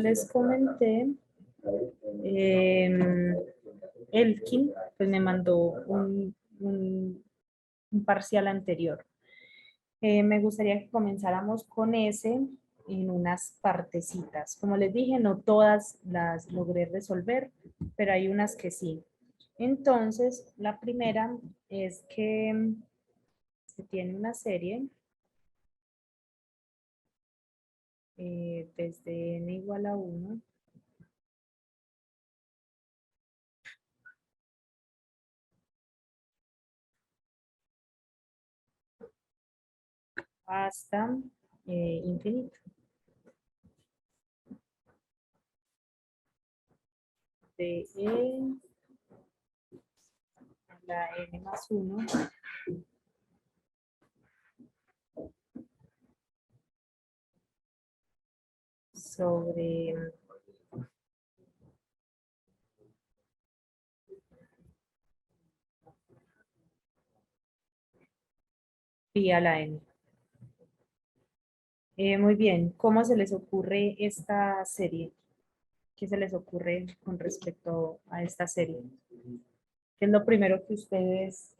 les comenté, Elkin pues me mandó un parcial anterior. Me gustaría que comenzáramos con ese en unas partecitas. Como les dije, no todas las logré resolver, pero hay unas que sí. Entonces, la primera es que se tiene una serie desde n igual a 1 hasta infinito. De e a la n más 1 sobre pi a la n. Muy bien, ¿cómo se les ocurre esta serie? ¿Qué se les ocurre con respecto a esta serie? ¿Qué es lo primero que ustedes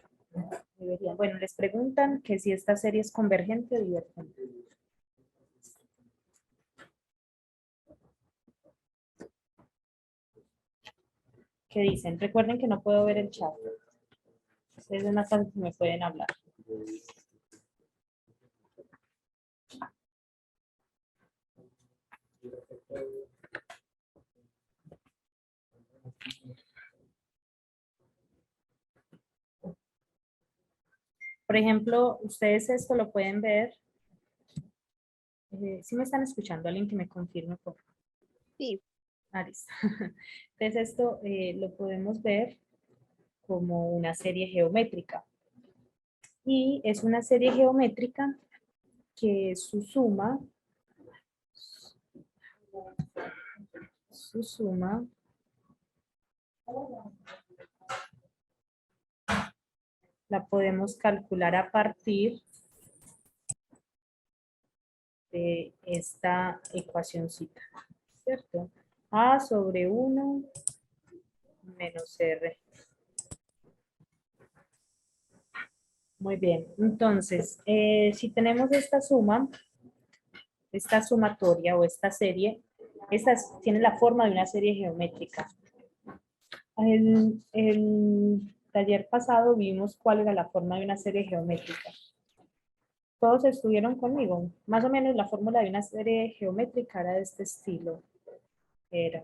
deberían? Bueno, les preguntan que si esta serie es convergente o divergente. ¿Qué dicen? Recuerden que no puedo ver el chat. Ustedes en la tarde me pueden hablar. Por ejemplo, ustedes esto lo pueden ver. ¿Sí me están escuchando? Alguien que me confirme, por favor. Sí. Listo. Entonces esto lo podemos ver como una serie geométrica. Y es una serie geométrica que su suma la podemos calcular a partir de esta ecuacióncita, ¿cierto? A sobre 1 menos R. Muy bien, entonces, si tenemos esta suma, esta sumatoria o esta serie, esta tiene la forma de una serie geométrica. El taller pasado vimos cuál era la forma de una serie geométrica. Todos estuvieron conmigo. Más o menos la fórmula de una serie geométrica era de este estilo. Era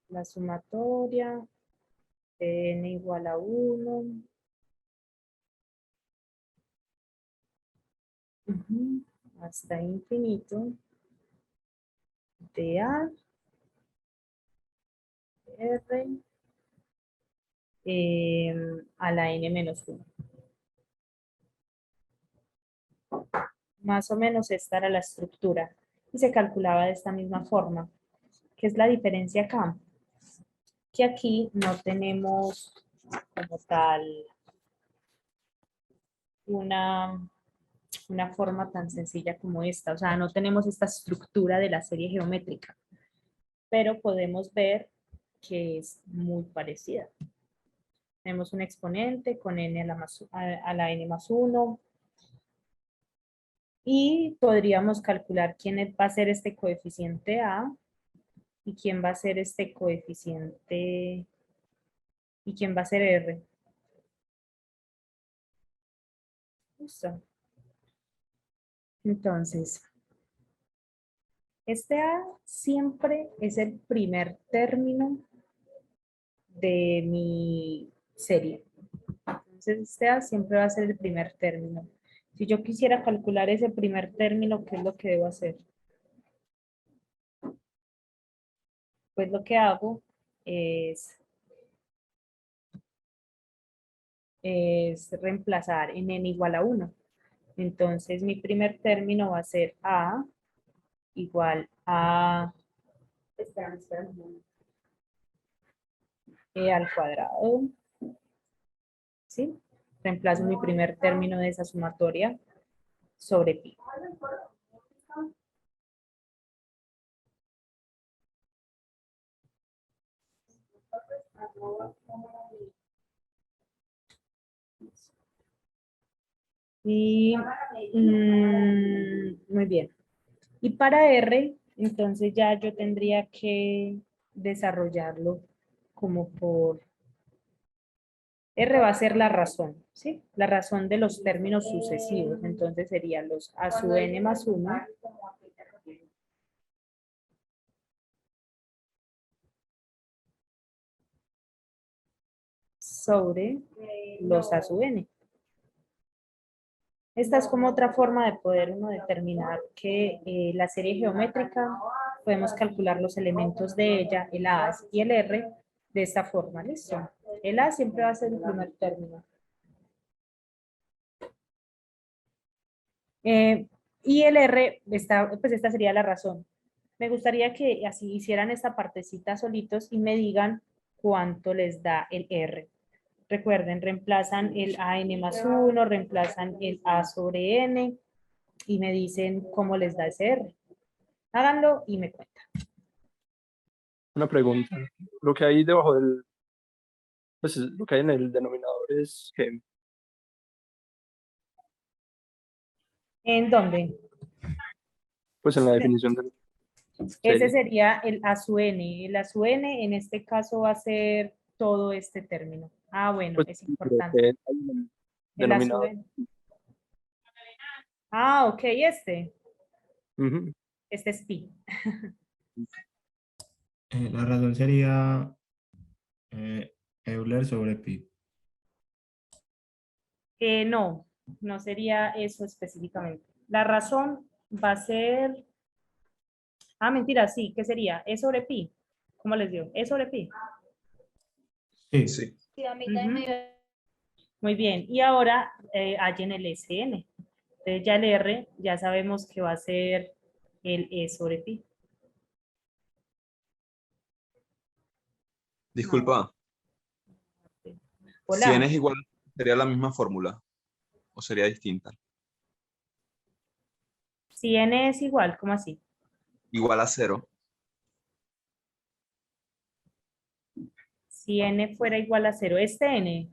la sumatoria de n igual a 1. Hasta infinito de A, R, a la n menos 1. Más o menos esta era la estructura y se calculaba de esta misma forma. ¿Qué es la diferencia acá? Que aquí no tenemos como tal una forma tan sencilla como esta, o sea, no tenemos esta estructura de la serie geométrica, pero podemos ver que es muy parecida. Tenemos un exponente con n a la n más 1, y podríamos calcular quién va a ser este coeficiente A y quién va a ser este coeficiente y quién va a ser R. Listo. Entonces, este A siempre es el primer término de mi serie. Entonces, este A siempre va a ser el primer término. Si yo quisiera calcular ese primer término, ¿qué es lo que debo hacer? Pues lo que hago es reemplazar en n igual a 1. Entonces, mi primer término va a ser A igual a E al cuadrado. ¿Sí? Reemplazo mi primer término de esa sumatoria sobre pi. Y muy bien. Y para R, entonces ya yo tendría que desarrollarlo como por... R va a ser la razón, ¿sí? La razón de los términos sucesivos. Entonces serían los a su n más 1 sobre los a su n. Esta es como otra forma de poder uno determinar que la serie geométrica, podemos calcular los elementos de ella, el A y el R, de esta forma, ¿listo? El A siempre va a ser el primer término. Y el R, pues esta sería la razón. Me gustaría que así hicieran esta partecita solitos y me digan cuánto les da el R. Recuerden, reemplazan el AN más 1, reemplazan el A sobre N y me dicen cómo les da ese R. Háganlo y me cuentan. Una pregunta. Lo que hay debajo del, pues lo que hay en el denominador es que, ¿En dónde? pues en la definición del Ese serie. sería el A su N. El A su N en este caso va a ser todo este término. Ah, bueno, Pues es lo importante. que hay en el El A su denominador. N. Ah, ok, este. Ujú. Este es pi. La razón sería Euler sobre pi. No, no sería eso específicamente. La razón va a ser... Ah, mentira, sí. ¿Qué sería? E sobre pi. ¿Cómo les digo? E sobre pi. Sí. Sí. Ujú. Muy bien. Y ahora hallen el SN. Entonces ya el R, ya sabemos que va a ser el E sobre pi. Disculpa, si n Hola. es igual, ¿sería la misma fórmula o sería distinta? Si N es igual, ¿cómo así? Igual a 0. Si N fuera igual a cero, este N.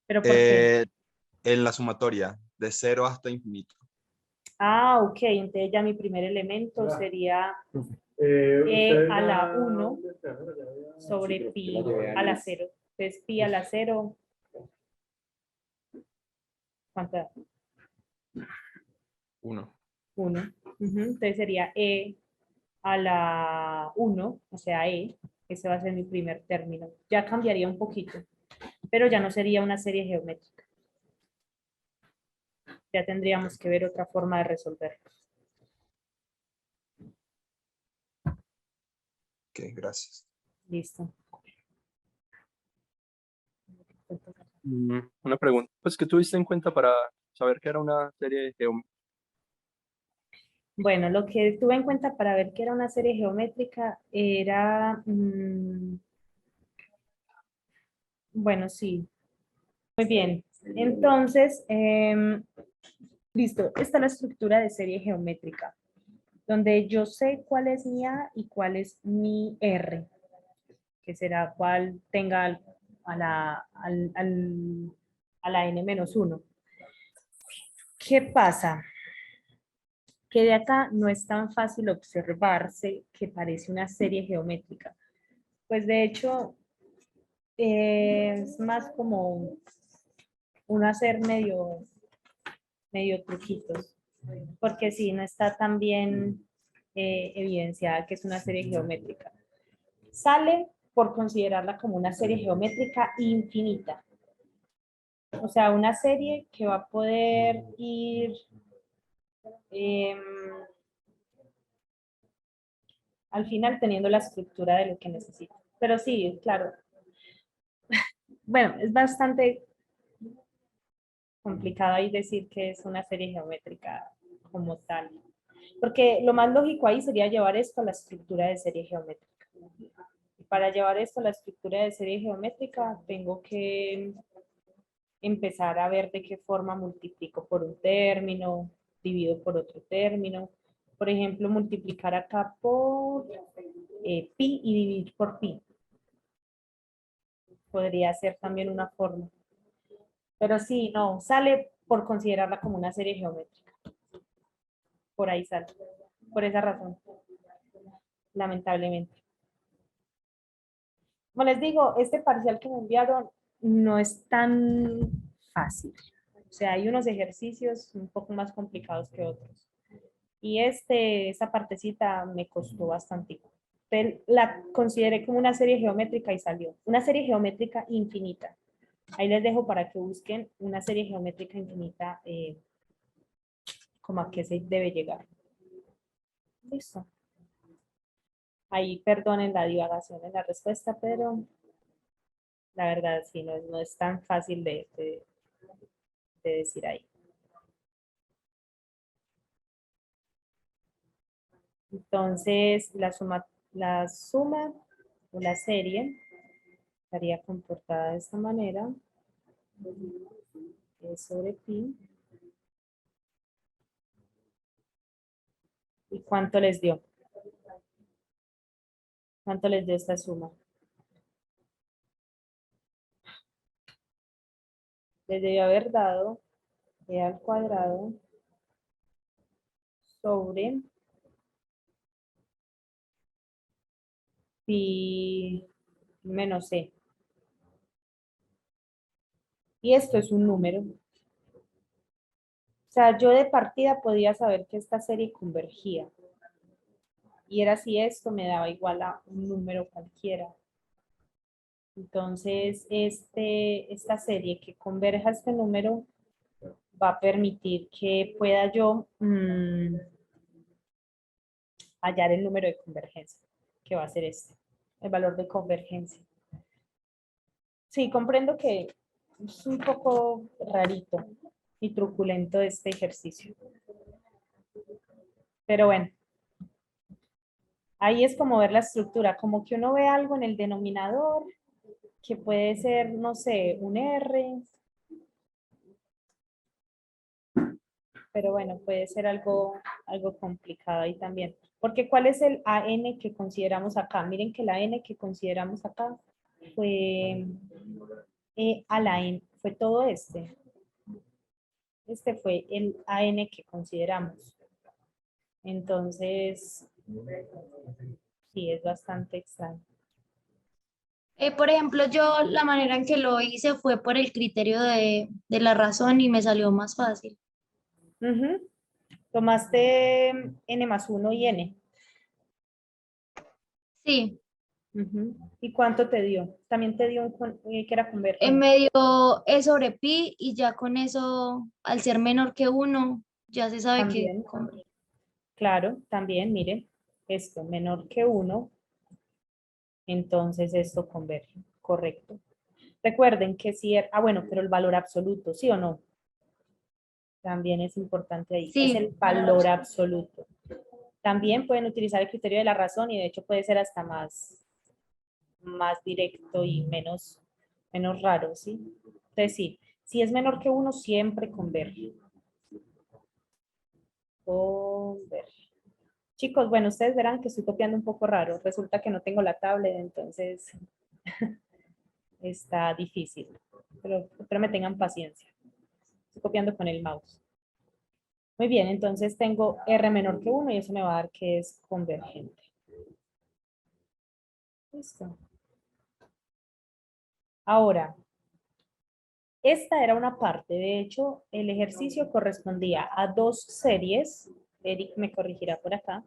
¿Pero por qué? En la sumatoria, de 0 hasta infinito. Ah, ok. Entonces ya mi primer elemento sería a la 1 sobre pi a la 0. Entonces pi a la 0. ¿Cuánto da? 1. 1. Entonces sería E a la 1, o sea, E. Ese va a ser mi primer término. Ya cambiaría un poquito, pero ya no sería una serie geométrica. Ya tendríamos que ver otra forma de resolverlo. Ok, gracias. Listo. Una pregunta. Pues, ¿qué tuviste en cuenta para saber que era una serie geométrica? Bueno, lo que tuve en cuenta para ver que era una serie geométrica era, bueno, sí, muy bien. Entonces, listo, esta es la estructura de serie geométrica, donde yo sé cuál es mi A y cuál es mi R, que será cuál tenga a la n-1. ¿Qué pasa? Que de acá no es tan fácil observarse que parece una serie geométrica. Pues de hecho, es más como un hacer medio truquitos, porque sí, no está tan bien evidenciada que es una serie geométrica. Sale por considerarla como una serie geométrica infinita. O sea, una serie que va a poder ir eh, al final teniendo la estructura de lo que necesito. Pero sí, claro. Bueno, es bastante complicado ahí decir que es una serie geométrica como tal. Porque lo más lógico ahí sería llevar esto a la estructura de serie geométrica. Y para llevar esto a la estructura de serie geométrica, tengo que empezar a ver de qué forma multiplico por un término, divido por otro término. Por ejemplo, multiplicar acá por pi y dividir por pi. Podría ser también una forma. Pero sí, no, sale por considerarla como una serie geométrica. Por ahí sale. Por esa razón. Lamentablemente. Como les digo, este parcial que me enviaron no es tan fácil. O sea, hay unos ejercicios un poco más complicados que otros. Y esa partecita me costó bastante. La consideré como una serie geométrica y salió. Una serie geométrica infinita. Ahí les dejo para que busquen una serie geométrica infinita, como a qué se debe llegar. Listo. Ahí perdonen la divagación en la respuesta, pero la verdad sí, no es tan fácil de decir ahí. Entonces, la suma o la serie estaría comportada de esta manera. Es sobre pi. ¿Y cuánto les dio? ¿Cuánto les dio esta suma? Les debió haber dado e al cuadrado sobre pi menos e. Y esto es un número. O sea, yo de partida podía saber que esta serie convergía. Y era si esto me daba igual a un número cualquiera. Entonces, esta serie que converja este número va a permitir que pueda yo hallar el número de convergencia, que va a ser este, el valor de convergencia. Sí, comprendo que es un poco rarito y truculento este ejercicio. Pero bueno, ahí es como ver la estructura, como que uno ve algo en el denominador, que puede ser, no sé, un R, pero bueno, puede ser algo complicado ahí también. Porque ¿cuál es el AN que consideramos acá? Miren que la N que consideramos acá fue a la N, fue todo este. Este fue el AN que consideramos. Entonces, sí, es bastante extraño. Por ejemplo, yo la manera en que lo hice fue por el criterio de la razón y me salió más fácil. Ujú. Tomaste N más 1 y N. Sí, Ujú. ¿Y cuánto te dio? También te dio que era en convergente. medio E sobre pi y ya con eso, al ser menor que 1, ya se sabe que También, claro, también, miren, esto menor que 1, entonces esto converge, correcto. Recuerden que si, bueno, pero el valor absoluto, ¿sí o no? También es importante ahí, es sí, el valor absoluto. También pueden utilizar el criterio de la razón y de hecho puede ser hasta más directo y menos raro, ¿sí? Entonces sí, si es menor que 1, siempre converge. Converge. Chicos, bueno, ustedes verán que estoy copiando un poco raro. Resulta que no tengo la tablet, entonces está difícil. Pero me tengan paciencia. Estoy copiando con el mouse. Muy bien, entonces tengo R menor que 1 y eso me va a dar que es convergente. Listo. Ahora, esta era una parte. De hecho, el ejercicio correspondía a dos series. Eric me corregirá por acá.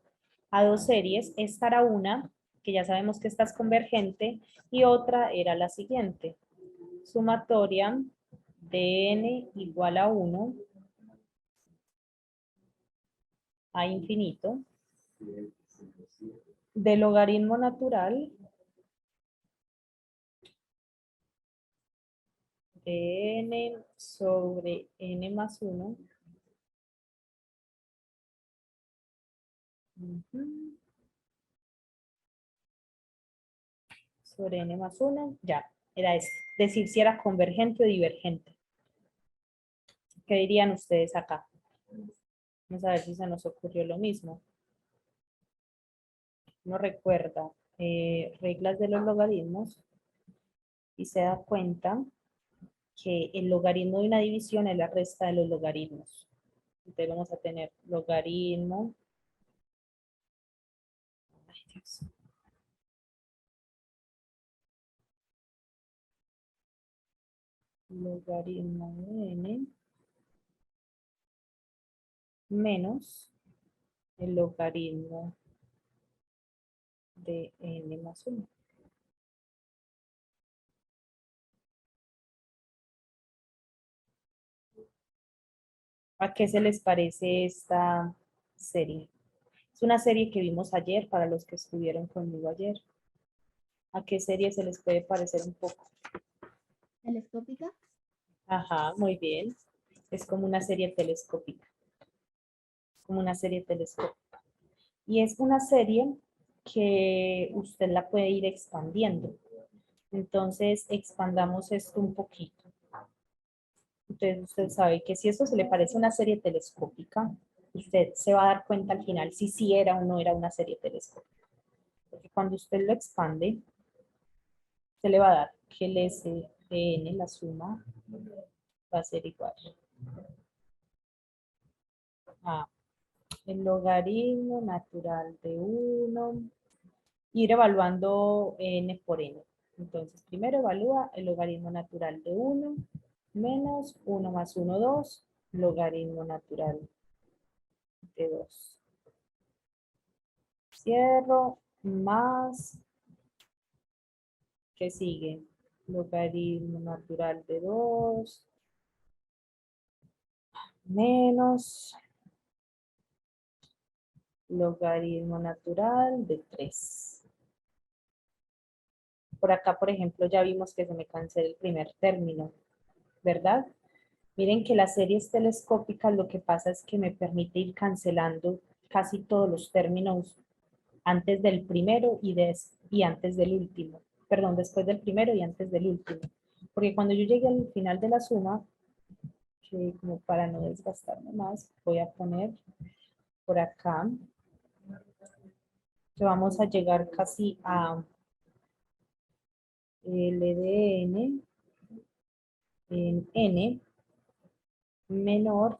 A dos series. Esta era una, que ya sabemos que esta es convergente, y otra era la siguiente. Sumatoria de n igual a 1 a infinito del logaritmo natural de n sobre n más 1 sobre n más 1, ya, era esto. Decir si era convergente o divergente. ¿Qué dirían ustedes acá? Vamos a ver si se nos ocurrió lo mismo. No recuerda reglas de los logaritmos. y se da cuenta que el logaritmo de una división es la resta de los logaritmos. Entonces vamos a tener logaritmo. Ay, Dios. Logaritmo de n menos el logaritmo de n más 1. ¿A qué se les parece esta serie? Es una serie que vimos ayer para los que estuvieron conmigo ayer. ¿A qué serie se les puede parecer un poco? Telescópica. Ajá, muy bien. Es como una serie telescópica. Como una serie telescópica. Y es una serie que usted la puede ir expandiendo. Entonces, expandamos esto un poquito. Entonces, usted sabe que si esto se le parece a una serie telescópica, usted se va a dar cuenta al final si sí era o no era una serie telescópica. Porque cuando usted lo expande, se le va a dar que el S de n, la suma, va a ser igual a el logaritmo natural de 1, ir evaluando n por n. Entonces, primero evalúa el logaritmo natural de 1 menos 1 más 1, 2, logaritmo natural de 2. Cierro, más, ¿qué sigue? Logaritmo natural de 2, menos logaritmo natural de 3. Por acá, por ejemplo, ya vimos que se me cancela el primer término, ¿verdad? Miren que las series telescópicas lo que pasa es que me permite ir cancelando casi todos los términos antes del primero y antes del último. Perdón, después del primero y antes del último. Porque cuando yo llegue al final de la suma, que como para no desgastarme más, voy a poner por acá que vamos a llegar casi a L de n en n menor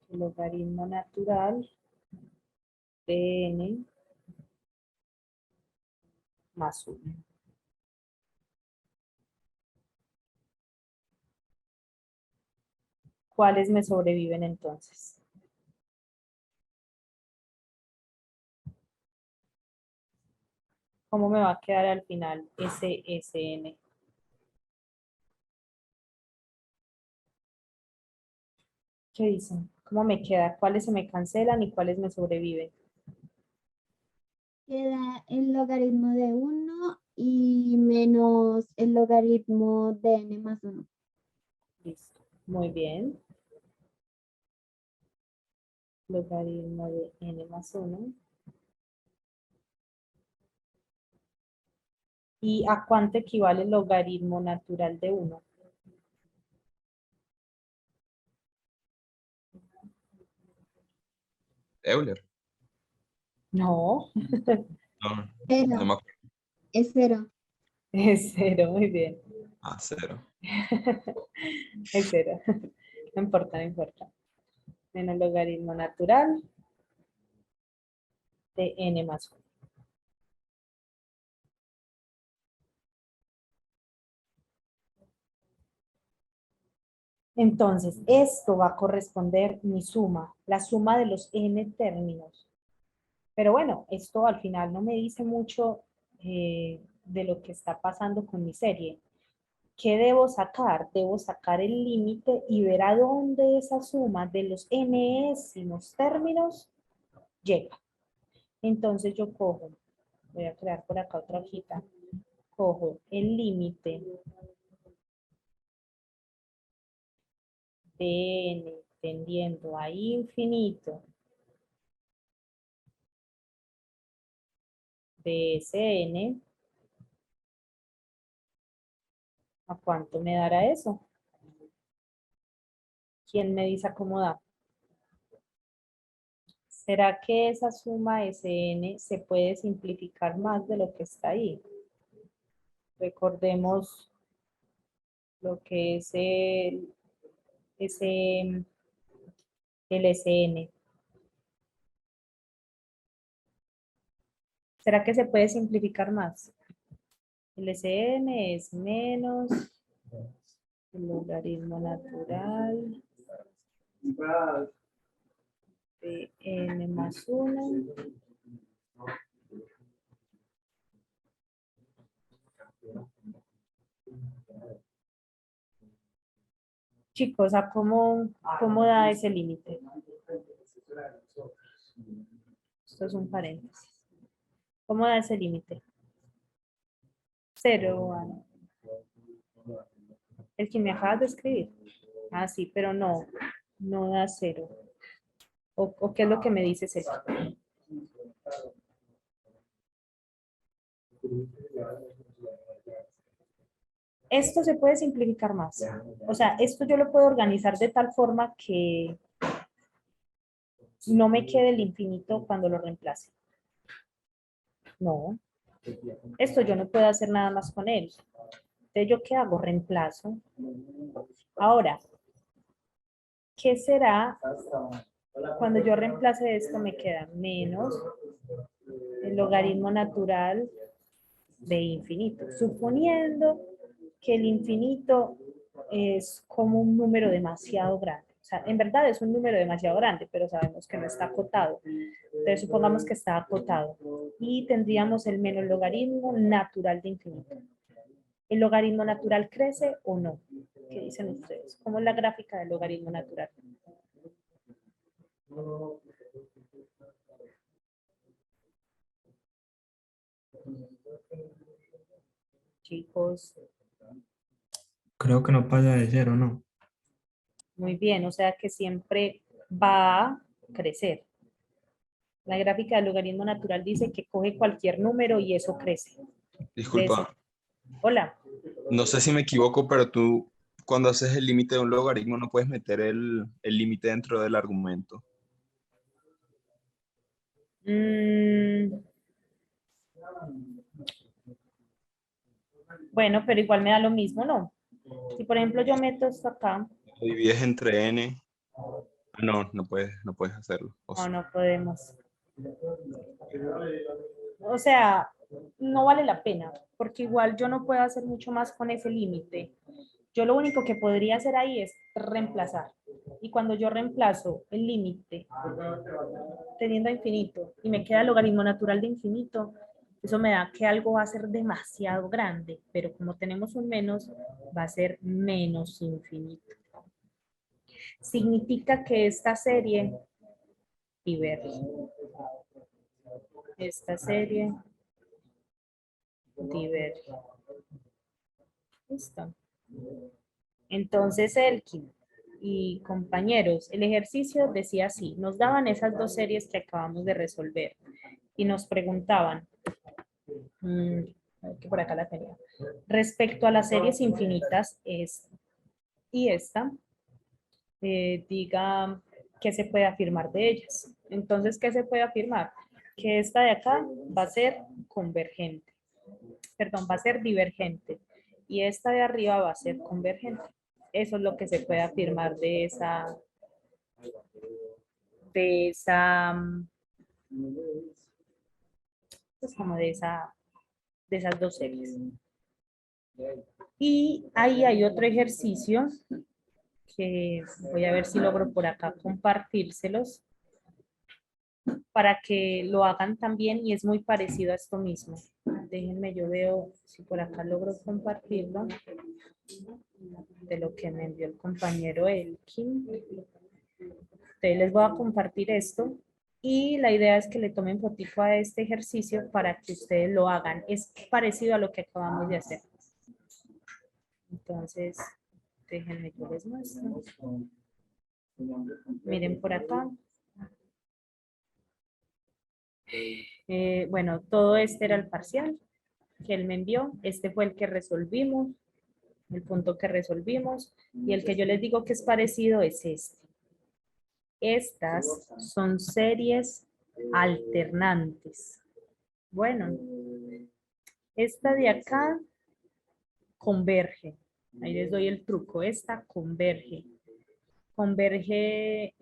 que el logaritmo natural de n más 1. ¿Cuáles me sobreviven entonces? ¿Cómo me va a quedar al final ese SN? ¿Qué dicen? ¿Cómo me queda? ¿Cuáles se me cancelan y cuáles me sobreviven? Queda el logaritmo de 1 y menos el logaritmo de n más 1. Listo. Muy bien. Logaritmo de n más 1. ¿Y a cuánto equivale el logaritmo natural de 1? Euler. No, No, no Cero. me acuerdo. Es 0. es 0, muy bien. Ah, 0. Es 0. No importa, no importa. Menos logaritmo natural de n más 1. Entonces, esto va a corresponder mi suma, la suma de los n términos. Pero bueno, esto al final no me dice mucho de lo que está pasando con mi serie. ¿Qué debo sacar? Debo sacar el límite y ver a dónde esa suma de los enésimos términos llega. Entonces yo cojo, voy a crear por acá otra hojita, cojo el límite de n tendiendo a infinito de Sn, ¿a cuánto me dará eso? ¿Quién me dice cómo da? ¿Será que esa suma Sn se puede simplificar más de lo que está ahí? Recordemos lo que es el SN. ¿Será que se puede simplificar más? El SN es menos el logaritmo natural de n más 1 Chicos, ¿a cómo da ese límite? Esto es un paréntesis. ¿Cómo da ese límite? 0. El que me acabas de escribir. Ah, sí, pero no da 0. ¿O qué es lo que me dice ese? Esto se puede simplificar más. O sea, esto yo lo puedo organizar de tal forma que no me quede el infinito cuando lo reemplace. No. Esto yo no puedo hacer nada más con él. Entonces, ¿yo qué hago? Reemplazo. Ahora, ¿qué será cuando yo reemplace esto? Me queda menos el logaritmo natural de infinito, suponiendo que el infinito es como un número demasiado grande. O sea, en verdad es un número demasiado grande, pero sabemos que no está acotado. Entonces supongamos que está acotado y tendríamos el menos logaritmo natural de infinito. ¿El logaritmo natural crece o no? ¿Qué dicen ustedes? ¿Cómo es la gráfica del logaritmo natural? Chicos, Creo que no pasa de 0, ¿no? muy bien, o sea que siempre va a crecer. La gráfica del logaritmo natural dice que coge cualquier número y eso crece. Disculpa, Hola. no sé si me equivoco, pero tú cuando haces el límite de un logaritmo no puedes meter el límite dentro del argumento. Bueno, pero igual me da lo mismo, ¿no? Si por ejemplo yo meto esto acá, Lo divides entre n. No, no puedes hacerlo. no, no podemos. O sea, no vale la pena, porque igual yo no puedo hacer mucho más con ese límite. Yo lo único que podría hacer ahí es reemplazar. Y cuando yo reemplazo el límite teniendo a infinito y me queda el logaritmo natural de infinito, eso me da que algo va a ser demasiado grande, pero como tenemos un menos, va a ser menos infinito. Significa que esta serie diverge. Esta serie diverge. ¿Listo? Entonces, Elkin y compañeros, el ejercicio decía así, nos daban esas dos series que acabamos de resolver y nos preguntaban, que por acá la tenía, respecto a las series infinitas y esta, diga qué se puede afirmar de ellas. Entonces, ¿qué se puede afirmar? Que esta de acá va a ser convergente, perdón, va a ser divergente y esta de arriba va a ser convergente. Eso es lo que se puede afirmar pues como de esas dos series. Y ahí hay otro ejercicio que voy a ver si logro por acá compartírselos para que lo hagan también y es muy parecido a esto mismo. Déjenme, yo veo si por acá logro compartirlo de lo que me envió el compañero Elkin. Entonces les voy a compartir esto y la idea es que le tomen fotico a este ejercicio para que ustedes lo hagan. Es parecido a lo que acabamos de hacer. Entonces, déjenme, yo les muestro. Miren por acá. Bueno, todo este era el parcial que él me envió. Este fue el que resolvimos, el punto que resolvimos. Y el que yo les digo que es parecido es este. Estas son series alternantes. Bueno, esta de acá converge. Ahí les doy el truco. Esta converge. Converge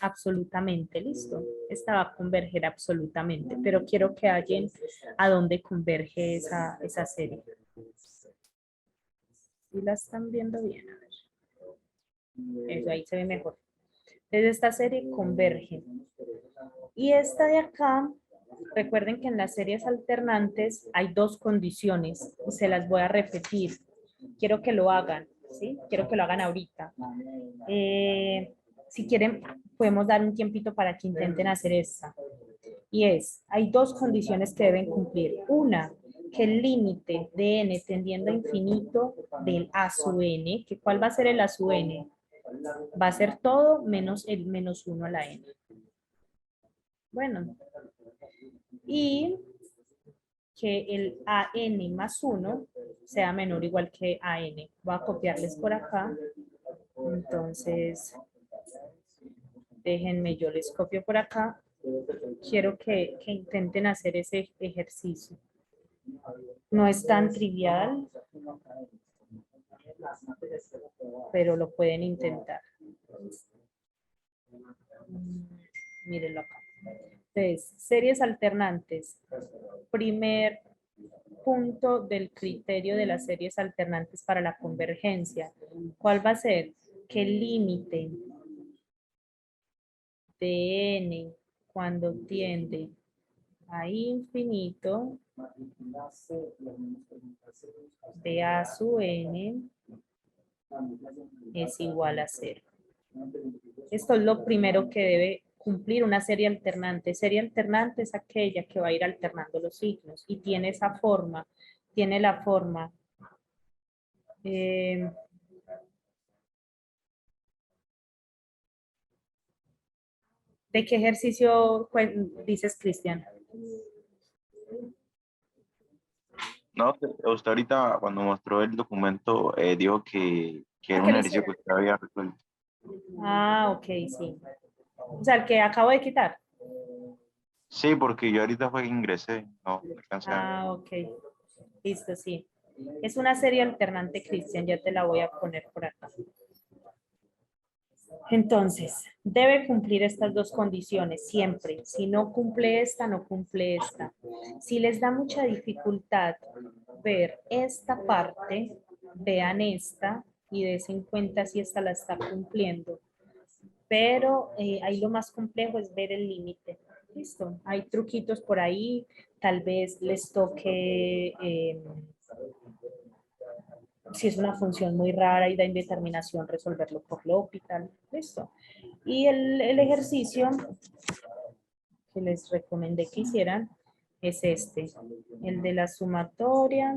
absolutamente, ¿listo? Esta va a converger absolutamente, pero quiero que hallen a dónde converge esa serie. ¿Sí la están viendo bien? A ver. Eso, ahí se ve mejor. Entonces esta serie converge. Y esta de acá, recuerden que en las series alternantes hay dos condiciones y se las voy a repetir. Quiero que lo hagan, ¿sí? Quiero que lo hagan ahorita. Si quieren, podemos dar un tiempito para que intenten hacer esta. Y hay dos condiciones que deben cumplir. Una, que el límite de n tendiendo a infinito del a sub n, que ¿cuál va a ser el a sub n? Va a ser todo menos el menos 1 a la n. Bueno, y que el an más 1 sea menor o igual que an. Voy a copiarles por acá. Entonces, déjenme, yo les copio por acá. Quiero que intenten hacer ese ejercicio. No es tan trivial, pero lo pueden intentar. Mírenlo acá. Entonces, series alternantes. Primer punto del criterio de las series alternantes para la convergencia. ¿Cuál va a ser? Que el límite de n cuando tiende a infinito de a sub n es igual a 0. Esto es lo primero que debe cumplir una serie alternante. Serie alternante es aquella que va a ir alternando los signos y tiene esa forma, tiene la forma ¿de qué ejercicio dices, Cristian? No, usted ahorita cuando mostró el documento dijo que era ¿Que un lo ejercicio que hiciera? usted había resuelto. Ah, ok, sí. O sea, el que acabo de quitar. Sí, porque yo ahorita fue que ingresé, no alcancé a ver. Ah, ok. Listo, sí. Es una serie alternante, Cristian, ya te la voy a poner por acá. Entonces, debe cumplir estas dos condiciones siempre. Si no cumple esta, no cumple esta. Si les da mucha dificultad ver esta parte, vean esta y des en cuenta si esta la está cumpliendo. Pero ahí lo más complejo es ver el límite. Listo. Hay truquitos por ahí. Tal vez les toque... si es una función muy rara y da indeterminación, resolverlo por L'Hopital. Listo. Y el ejercicio que les recomendé que hicieran es este, el de la sumatoria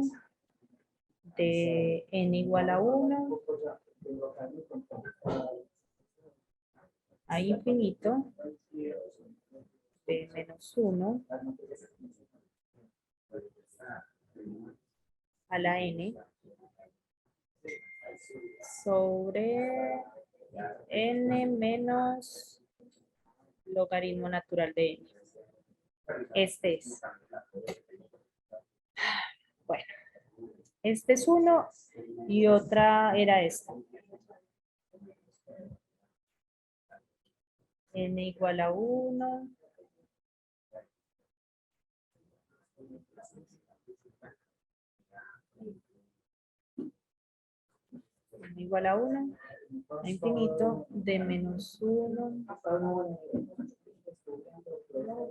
de n igual a 1 a infinito de menos 1 a la n sobre n menos logaritmo natural de n. Este es. Bueno, este es uno y otra era esta. N igual a 1. N igual a 1 a infinito de menos 1.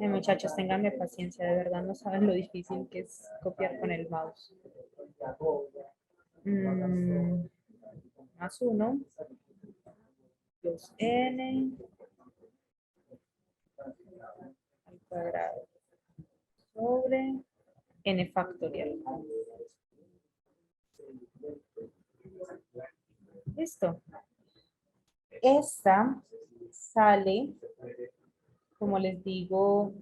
Muchachos, ténganme paciencia, de verdad no saben lo difícil que es copiar con el mouse. Más 1 plus n al cuadrado sobre n factorial. Listo. Esta sale, como les digo,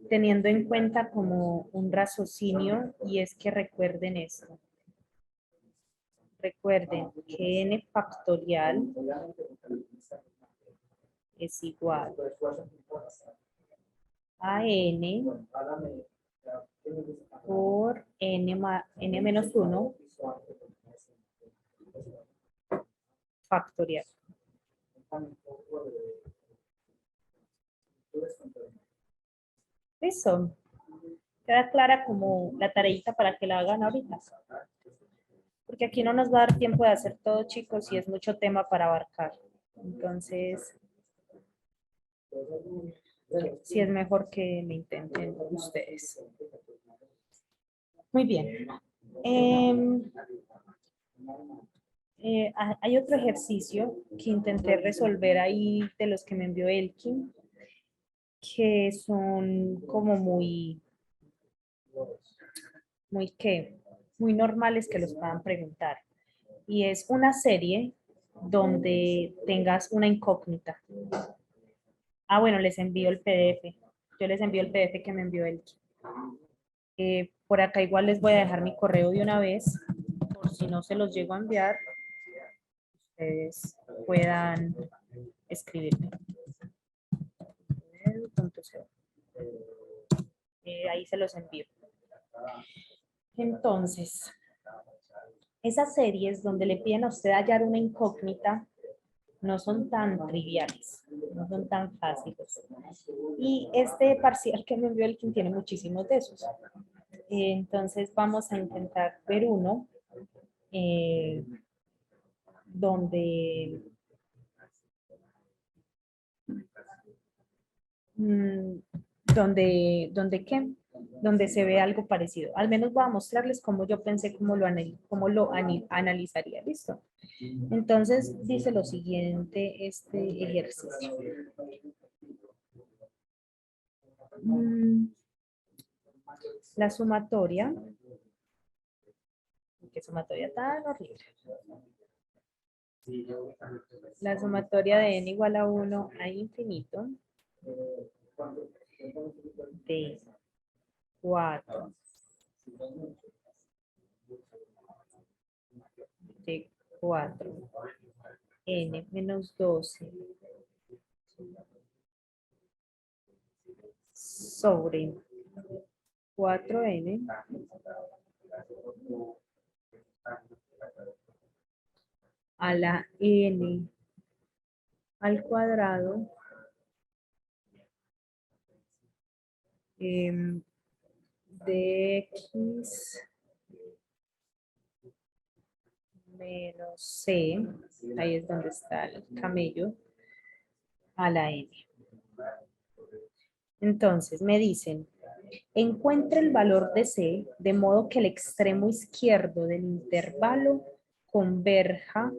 teniendo en cuenta como un raciocinio, y es que recuerden esto. Recuerden que n factorial es igual a n por n menos 1 factorial. Listo. Queda clara como la tareita para que la hagan ahorita. Porque aquí no nos va a dar tiempo de hacer todo, chicos, y es mucho tema para abarcar. Entonces, sí es mejor que me intenten ustedes. Muy bien. Hay otro ejercicio que intenté resolver ahí de los que me envió Elkin, que son como muy normales que los puedan preguntar. Y es una serie donde tengas una incógnita. Ah, bueno, les envío el PDF. Yo les envío el PDF que me envió Elkin. Por acá igual les voy a dejar mi correo de una vez, por si no se los llego a enviar, ustedes puedan escribirme. Ahí se los envío. Entonces, esas series donde le piden a usted hallar una incógnita no son tan triviales, no son tan fáciles. Y este parcial que me envió Elkin tiene muchísimos de esos. Entonces vamos a intentar ver uno donde donde se ve algo parecido. Al menos voy a mostrarles cómo yo pensé cómo lo analizaría. ¿Listo? Entonces dice lo siguiente este ejercicio. La sumatoria, qué sumatoria tan horrible. La sumatoria de n igual a 1 a infinito de 4 de 4 n menos 12 sobre 4n a la n al cuadrado de x menos c, ahí es donde está el camello, a la n. Entonces me dicen, encuentre el valor de c de modo que el extremo izquierdo del intervalo converja,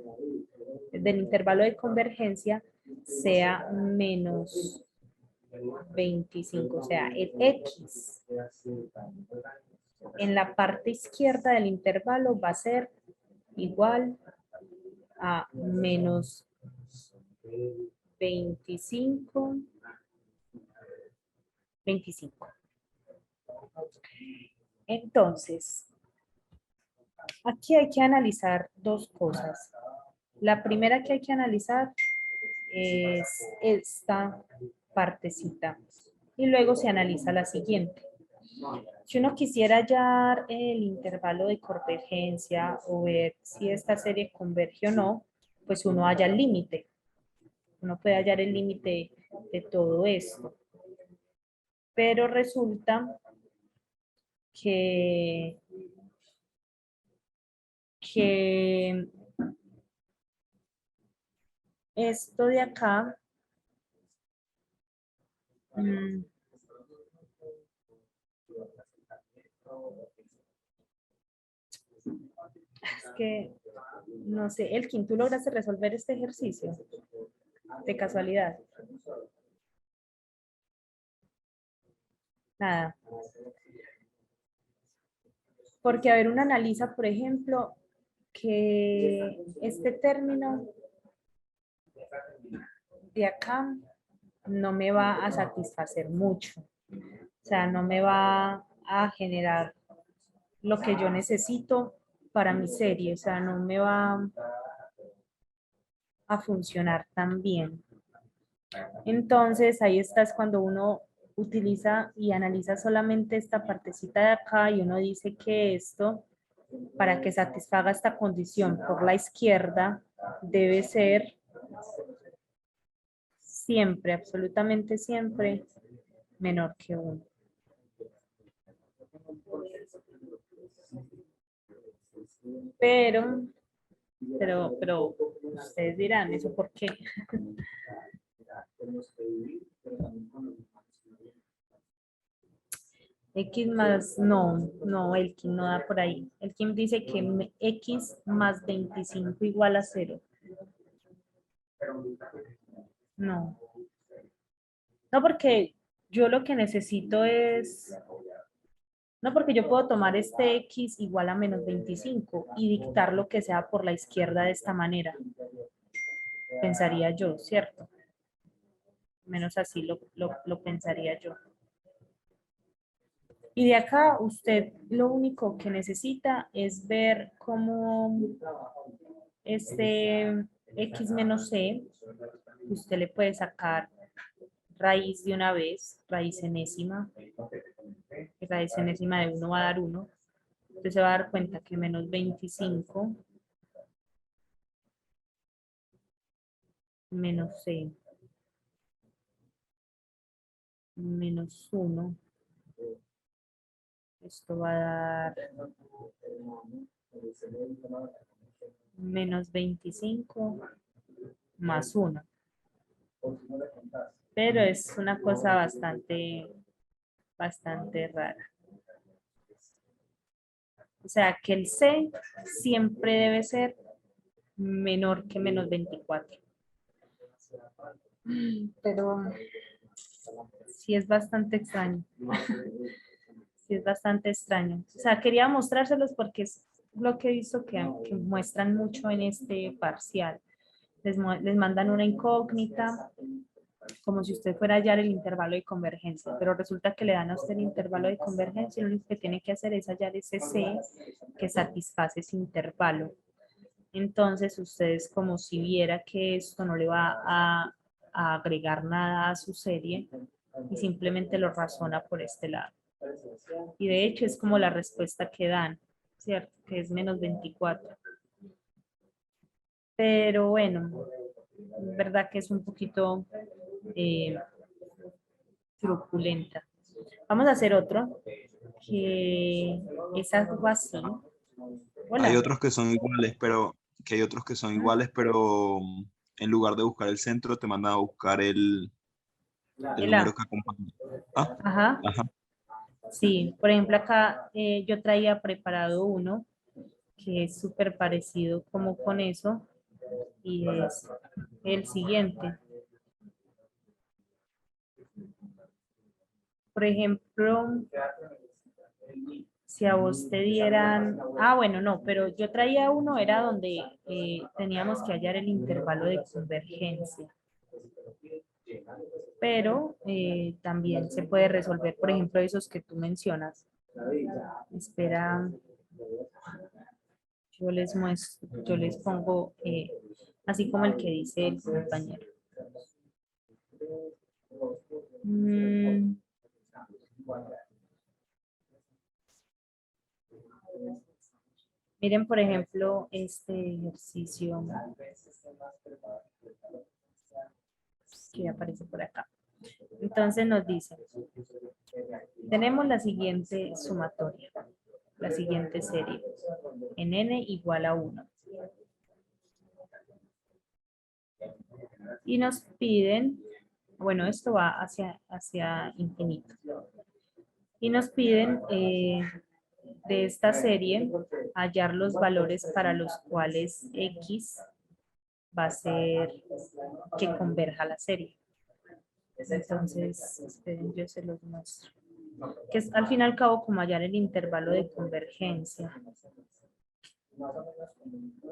del intervalo de convergencia sea menos 25, o sea, el x en la parte izquierda del intervalo va a ser igual a menos 25. Entonces, aquí hay que analizar dos cosas. La primera que hay que analizar es esta partecita y luego se analiza la siguiente. Si uno quisiera hallar el intervalo de convergencia o ver si esta serie converge o no, pues uno halla el límite. Uno puede hallar el límite de todo esto. Pero resulta que esto de acá es que no sé, Elkin, ¿tú lograste resolver este ejercicio de casualidad? Nada. Porque, a ver, uno analiza, por ejemplo, que este término de acá no me va a satisfacer mucho. O sea, no me va a generar lo que yo necesito para mi serie. O sea, no me va a funcionar tan bien. Entonces, ahí está es cuando uno utiliza y analiza solamente esta partecita de acá y uno dice que esto, para que satisfaga esta condición por la izquierda, debe ser siempre, absolutamente siempre, menor que 1. Pero ustedes dirán, ¿eso por qué? X más, no, Elkin no da por ahí. Elkin dice que X más 25 igual a 0. No. No, porque yo lo que necesito es... No, porque yo puedo tomar este X igual a menos 25 y dictar lo que sea por la izquierda de esta manera. Pensaría yo, ¿cierto? Menos así lo pensaría yo. Y de acá usted lo único que necesita es ver cómo este X menos C, usted le puede sacar raíz de una vez, raíz enésima. Raíz enésima de 1 va a dar 1. Entonces se va a dar cuenta que menos 25 menos C menos 1. Esto va a dar menos 25 más 1. Pero es una cosa bastante rara. O sea que el C siempre debe ser menor que menos 24. Pero sí es bastante extraño. Sí es bastante extraño. O sea, quería mostrárselos porque es lo que he visto que muestran mucho en este parcial. Les mandan una incógnita, como si usted fuera a hallar el intervalo de convergencia, pero resulta que le dan a usted el intervalo de convergencia y lo único que tiene que hacer es hallar ese C que satisface ese intervalo. Entonces, usted es como si viera que esto no le va a agregar nada a su serie y simplemente lo razona por este lado. Y de hecho es como la respuesta que dan, ¿cierto? Que es menos 24. Pero bueno, es verdad que es un poquito truculenta. Vamos a hacer otro, que es algo así. Hola. Hay otros que son iguales, pero en lugar de buscar el centro, te mandan a buscar el número que acompaña. Ah, Ajá. ajá. Sí, por ejemplo acá yo traía preparado uno que es súper parecido como con eso y es el siguiente. Por ejemplo, si a vos te dieran, bueno, no, pero yo traía uno, era donde teníamos que hallar el intervalo de convergencia. Pero también se puede resolver, por ejemplo, esos que tú mencionas. Espera, yo les muestro, yo les pongo así como el que dice el compañero. Miren, por ejemplo, este ejercicio que aparece por acá. Entonces nos dice, tenemos la siguiente sumatoria, la siguiente serie, en n igual a 1. Y nos piden, bueno, esto va hacia infinito. Y nos piden de esta serie hallar los valores para los cuales X va a ser que converja la serie. Entonces, esperen, yo se los muestro. Que es al fin y al cabo como hallar el intervalo de convergencia.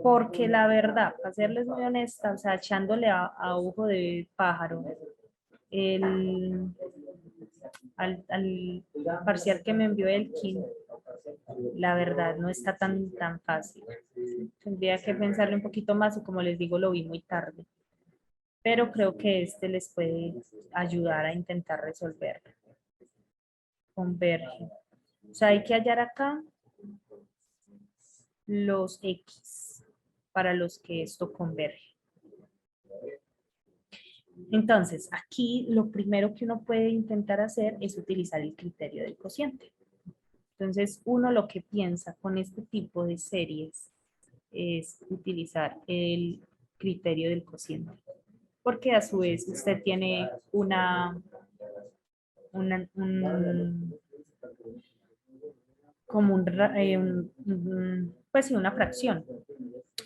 Porque la verdad, para serles muy honesta, o sea, echándole a ojo de pájaro, al parcial que me envió Elkin, la verdad no está tan fácil. Tendría que pensarle un poquito más y como les digo, lo vi muy tarde. Pero creo que este les puede ayudar a intentar resolverlo. convergen. O sea, hay que hallar acá los X para los que esto converge. Entonces, aquí lo primero que uno puede intentar hacer es utilizar el criterio del cociente. Entonces, uno lo que piensa con este tipo de series es utilizar el criterio del cociente. Porque a su vez usted tiene como pues sí, una fracción.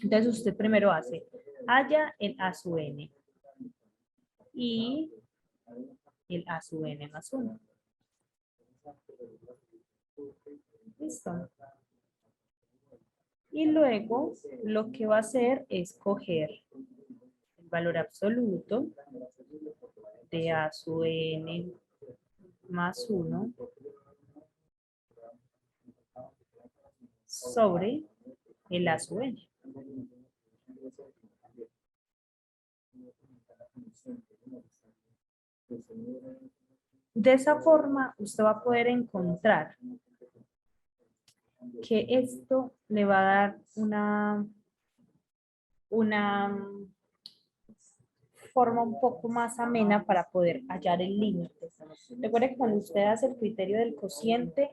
Entonces usted primero hace halla el a sub n y el a sub n más 1. Listo. Y luego lo que va a hacer es coger el valor absoluto de a sub n más 1 sobre el a sub n. De esa forma, usted va a poder encontrar que esto le va a dar una forma un poco más amena para poder hallar el límite. Recuerde que cuando usted hace el criterio del cociente,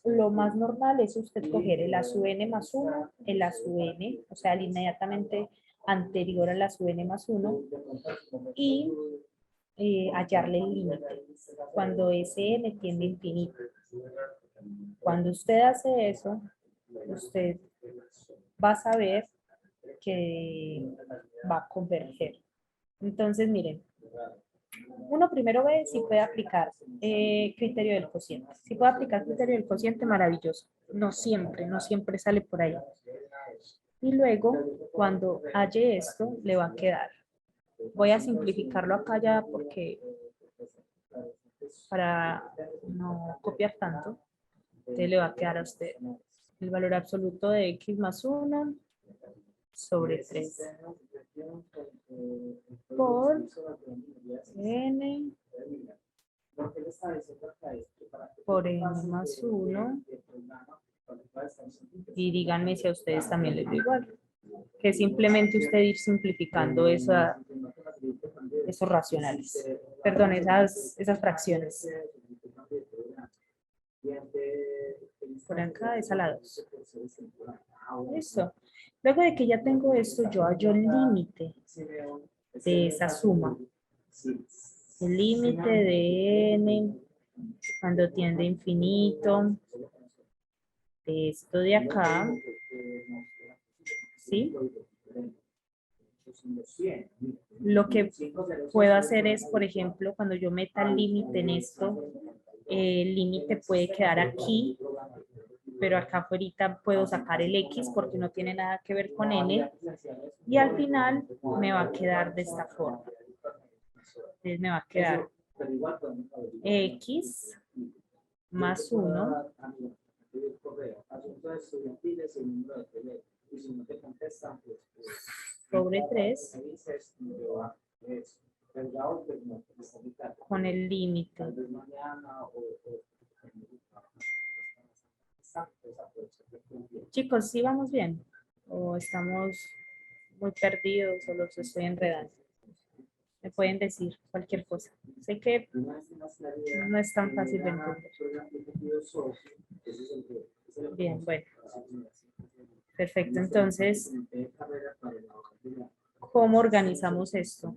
lo más normal es usted coger el a sub n más 1, el a sub n, o sea, el inmediatamente anterior al a sub n más 1, y hallarle el límite cuando ese n tiende a infinito. Cuando usted hace eso, usted va a saber que va a converger. Entonces, miren, uno primero ve si puede aplicar criterio del cociente. Si puede aplicar criterio del cociente, maravilloso. No siempre sale por ahí. Y luego, cuando halle esto, le va a quedar. Voy a simplificarlo acá ya porque para no copiar tanto, entonces le va a quedar a usted el valor absoluto de x más 1 sobre 3 por n por n más 1, y díganme si a ustedes también les da igual, que simplemente usted ir simplificando esos racionales, perdón, esas fracciones. Por acá es a la 2. Listo. Luego de que ya tengo esto, yo hallo el límite de esa suma. El límite de n cuando tiende a infinito, de esto de acá, ¿sí? Lo que puedo hacer es, por ejemplo, cuando yo meta el límite en esto, el límite puede quedar aquí, pero acá afuera puedo sacar el x porque no tiene nada que ver con n, y al final me va a quedar de esta forma. Entonces me va a quedar x más 1 sobre 3 con el límite Chicos, ¿sí vamos bien? ¿O estamos muy perdidos o los estoy enredando? Me pueden decir cualquier cosa. Sé que no es tan fácil de entender. Bien, bueno. Perfecto, entonces, ¿cómo organizamos esto?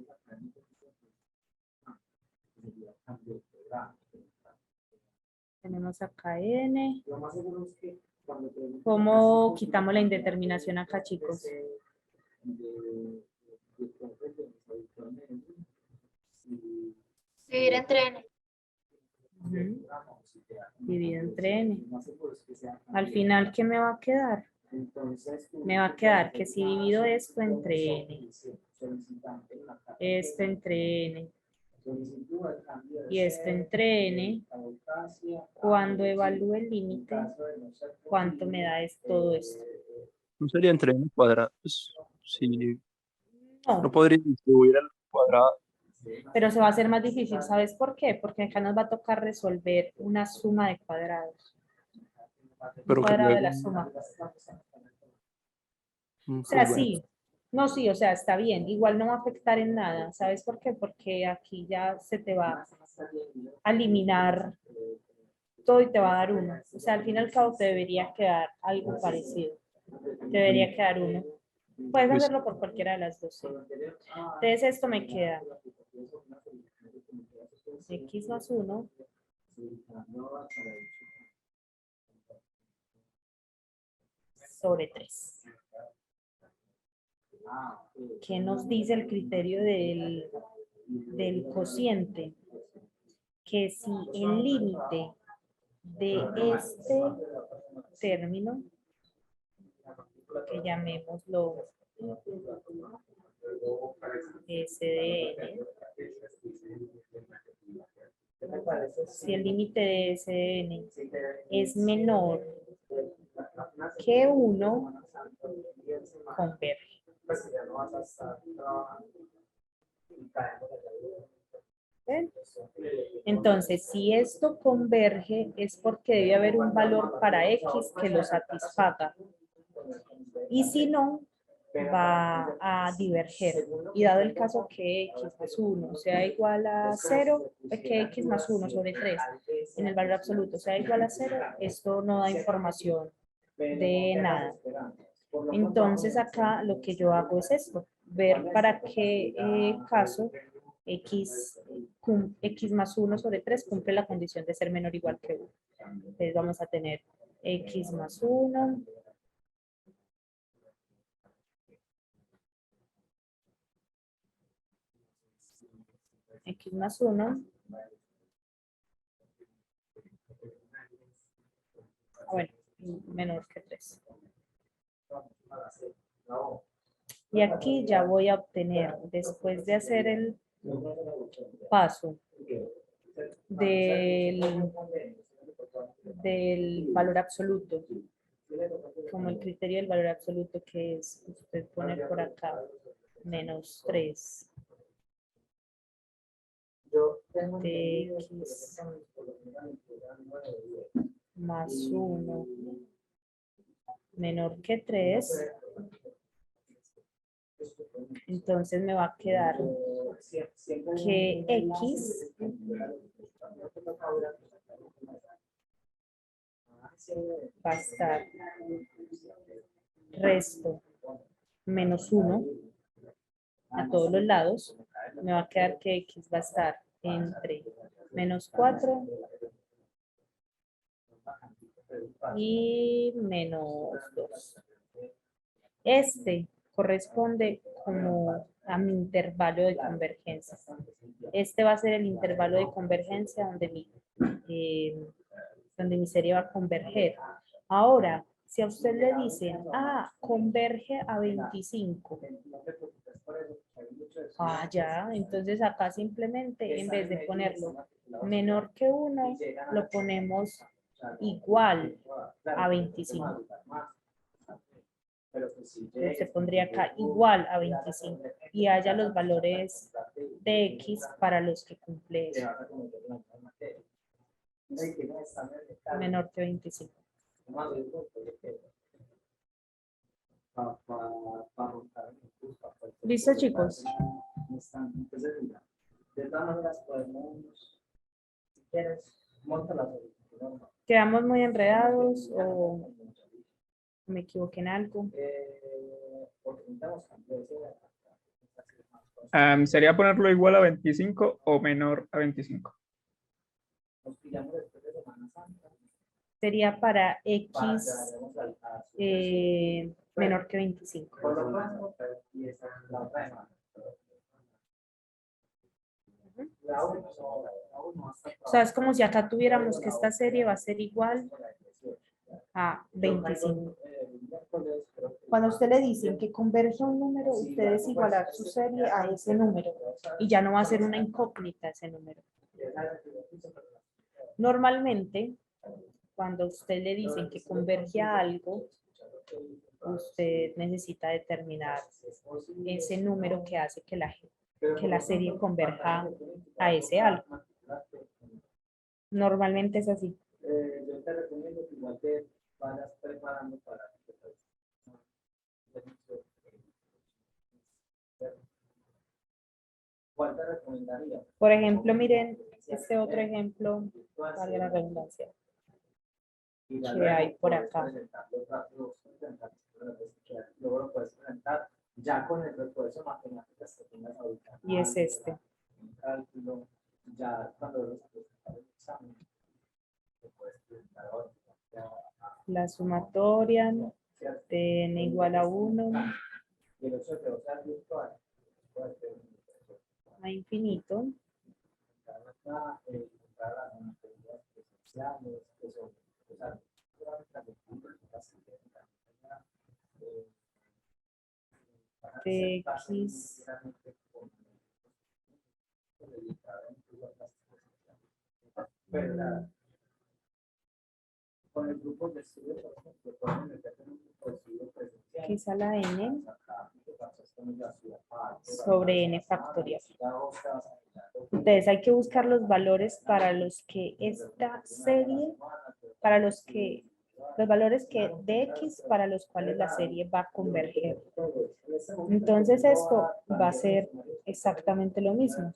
Tenemos acá n. ¿Cómo quitamos la indeterminación acá, chicos? Dividir entre n. Ujú. Dividido entre n. Al final, ¿qué me va a quedar? Me va a quedar que si divido esto entre n, esto entre n y esto entre n, cuando evalúe el límite, ¿cuánto me da todo esto? No sería entre n cuadrado. Pues, si No, no podría distribuir al cuadrado. Pero se va a hacer más difícil, ¿sabes por qué? Porque acá nos va a tocar resolver una suma de cuadrados. Un Pero que cuadrado de luego, la suma. O pues sea, bueno, sí. No, sí, o sea, está bien. Igual no va a afectar en nada. ¿Sabes por qué? Porque aquí ya se te va a eliminar todo y te va a dar uno. O sea, al fin y al cabo te debería quedar algo parecido. Te debería quedar uno. Puedes pues, hacerlo por cualquiera de las dos. Sí. Entonces esto me queda x más 1 sobre 3. ¿Qué nos dice el criterio del cociente? Que si el límite de este término, que llamémoslo SDN, si el límite de SDN es menor que 1, converge. ¿Ven? Entonces, si esto converge es porque debe haber un valor para X que lo satisfaga. Y si no, va a diverger. Y dado el caso que X más 1 sea igual a 0, que X más 1 sobre 3 en el valor absoluto sea igual a 0, esto no da información de nada. Entonces acá lo que yo hago es esto, ver para qué caso X más 1 sobre 3 cumple la condición de ser menor o igual que 1. Entonces vamos a tener X más 1 X más 1 bueno, menor que 3. Y aquí ya voy a obtener, después de hacer el paso del valor absoluto, como el criterio del valor absoluto que es, usted pone por acá, menos 3 de X más 1 menor que 3, entonces me va a quedar que X va a estar resto menos 1 a todos los lados, me va a quedar que X va a estar entre menos 4 y menos 2. Este corresponde como a mi intervalo de convergencia. Este va a ser el intervalo de convergencia donde mi serie va a converger. Ahora, si a usted le dicen, converge a 25. Ya, entonces acá simplemente en vez de ponerlo menor que 1, lo ponemos igual a 25. Entonces se pondría acá igual a 25 y haya los valores de X para los que cumple eso. Menor que 25. ¿Listo, chicos? ¿Quedamos muy enredados o me equivoqué en algo? ¿Sería ponerlo igual a 25 o menor a 25? Sería para X menor que 25. O sea, es como si acá tuviéramos que esta serie va a ser igual a 25. Cuando a usted le dicen que converge a un número, usted es igualar su serie a ese número y ya no va a ser una incógnita ese número. Normalmente, cuando a usted le dicen que converge a algo, usted necesita determinar ese número que hace que que la serie converja a ese algo. Normalmente es así. Yo te recomiendo que igual te vayas preparando para que ¿cuál te recomendaría? Por ejemplo, miren este otro ejemplo, valga la redundancia, que hay por acá. Luego lo puedes presentar ya con el refuerzo de matemáticas que tengas ahorita. Y es este. Cálculo, ya cuando los presentar el examen, te puedes presentar ahora. La sumatoria de n igual a 1 Y el hecho de que sea virtual, puede ser a infinito. De x con el grupo de estudio, por ejemplo, pueden meterse en un grupo de estudio presencial. x a la n sobre n factorial. Entonces hay que buscar los valores para los que esta serie, para los valores que de x para los cuales la serie va a converger. Entonces esto va a ser exactamente lo mismo.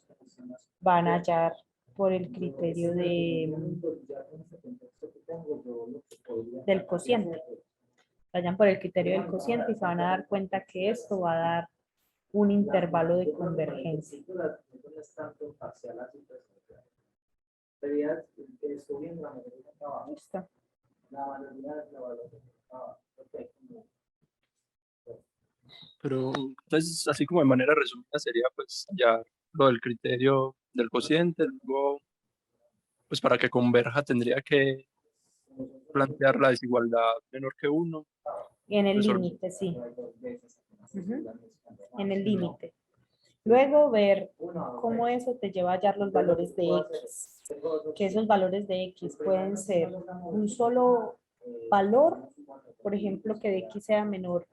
Van a hallar por el criterio del cociente. Vayan por el criterio del cociente y se van a dar cuenta que esto va a dar un intervalo de convergencia. Listo. Pero entonces, así como de manera resumida, sería pues ya lo del criterio del cociente, luego, pues para que converja tendría que plantear la desigualdad menor que 1. En el Resolver. límite, sí. En el límite. Luego ver cómo eso te lleva a hallar los valores de x. Que esos valores de x pueden ser un solo valor, por ejemplo, que de x sea menor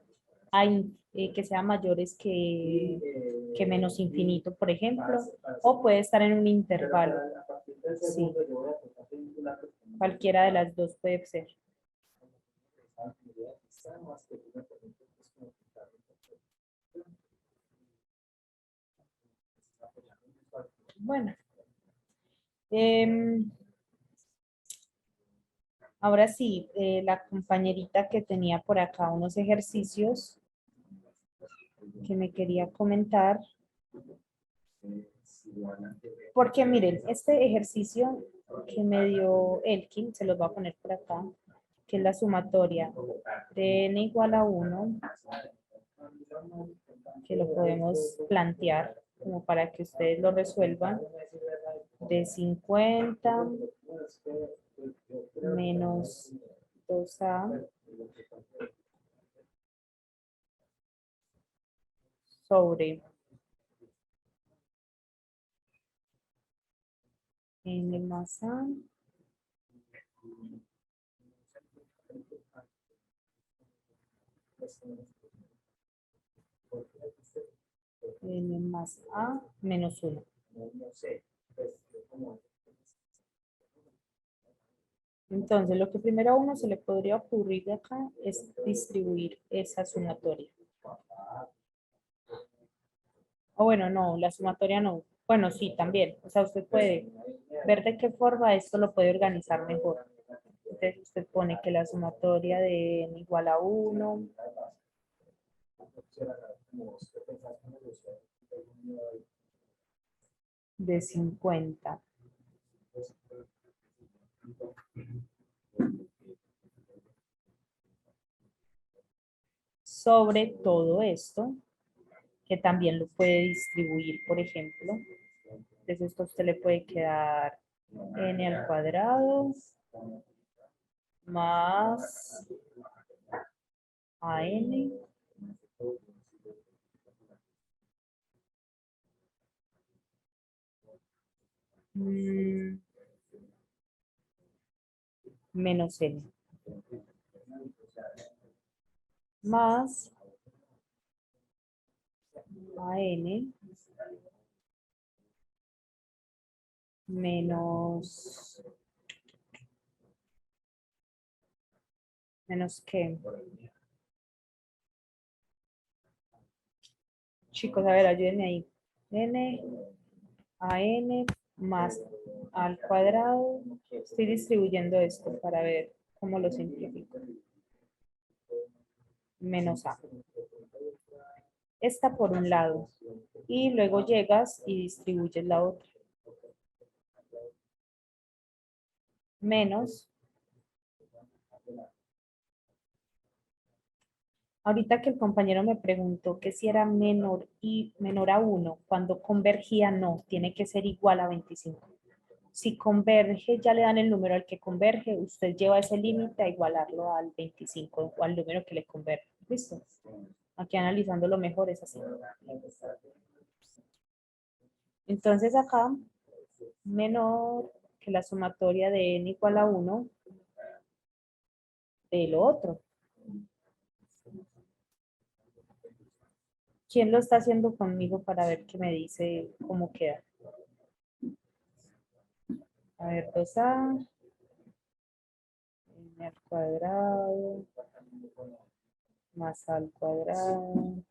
a que sea mayores que menos infinito, por ejemplo, o puede estar en un intervalo. Sí. Cualquiera de las dos puede ser. Bueno. Ahora sí, la compañerita que tenía por acá unos ejercicios que me quería comentar. Porque miren, este ejercicio que me dio Elkin, se los voy a poner por acá, que es la sumatoria de n igual a 1, que lo podemos plantear como para que ustedes lo resuelvan, de 50 menos 2a sobre n más a n más a menos 1. Entonces, lo que primero a uno se le podría ocurrir de acá es distribuir esa sumatoria. O bueno, no, la sumatoria no. Bueno, sí, también. O sea, usted puede ver de qué forma esto lo puede organizar mejor. Entonces, usted pone que la sumatoria de n igual a 1. De 50. Sobre todo esto, que también lo puede distribuir, por ejemplo. Entonces esto a usted le puede quedar n al cuadrado más an menos n más an menos, menos qué. Chicos, a ver, ayúdenme ahí. N a n más al cuadrado. Estoy distribuyendo esto para ver cómo lo simplifico. Menos a. Esta por un lado. Y luego llegas y distribuyes la otra. Menos. Ahorita que el compañero me preguntó que si era menor y menor a 1, cuando convergía no, tiene que ser igual a 25. Si converge, ya le dan el número al que converge, usted lleva ese límite a igualarlo al 25 o al número que le converge. ¿Listo? Aquí analizando lo mejor es así. Entonces acá, menor que la sumatoria de n igual a 1 de lo otro. ¿Quién lo está haciendo conmigo para ver qué me dice cómo queda? A ver, 2a n al cuadrado más al cuadrado.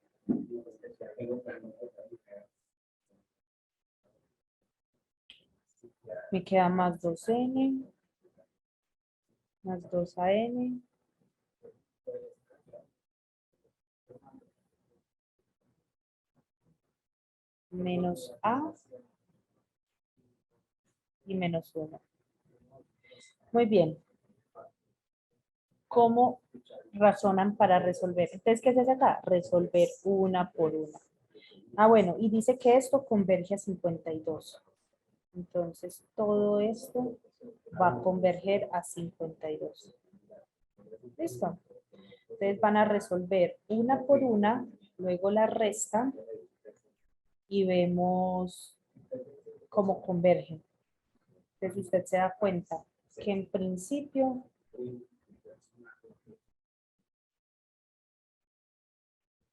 Me queda más 2n más 2an menos a y menos 1. Muy bien. ¿Cómo razonan para resolver? Entonces, ¿qué se hace acá? Resolver una por una. Ah, bueno, y dice que esto converge a 52. Entonces, todo esto va a converger a 52. ¿Listo? Entonces van a resolver una por una, luego la resta y vemos cómo convergen. Entonces usted se da cuenta que en principio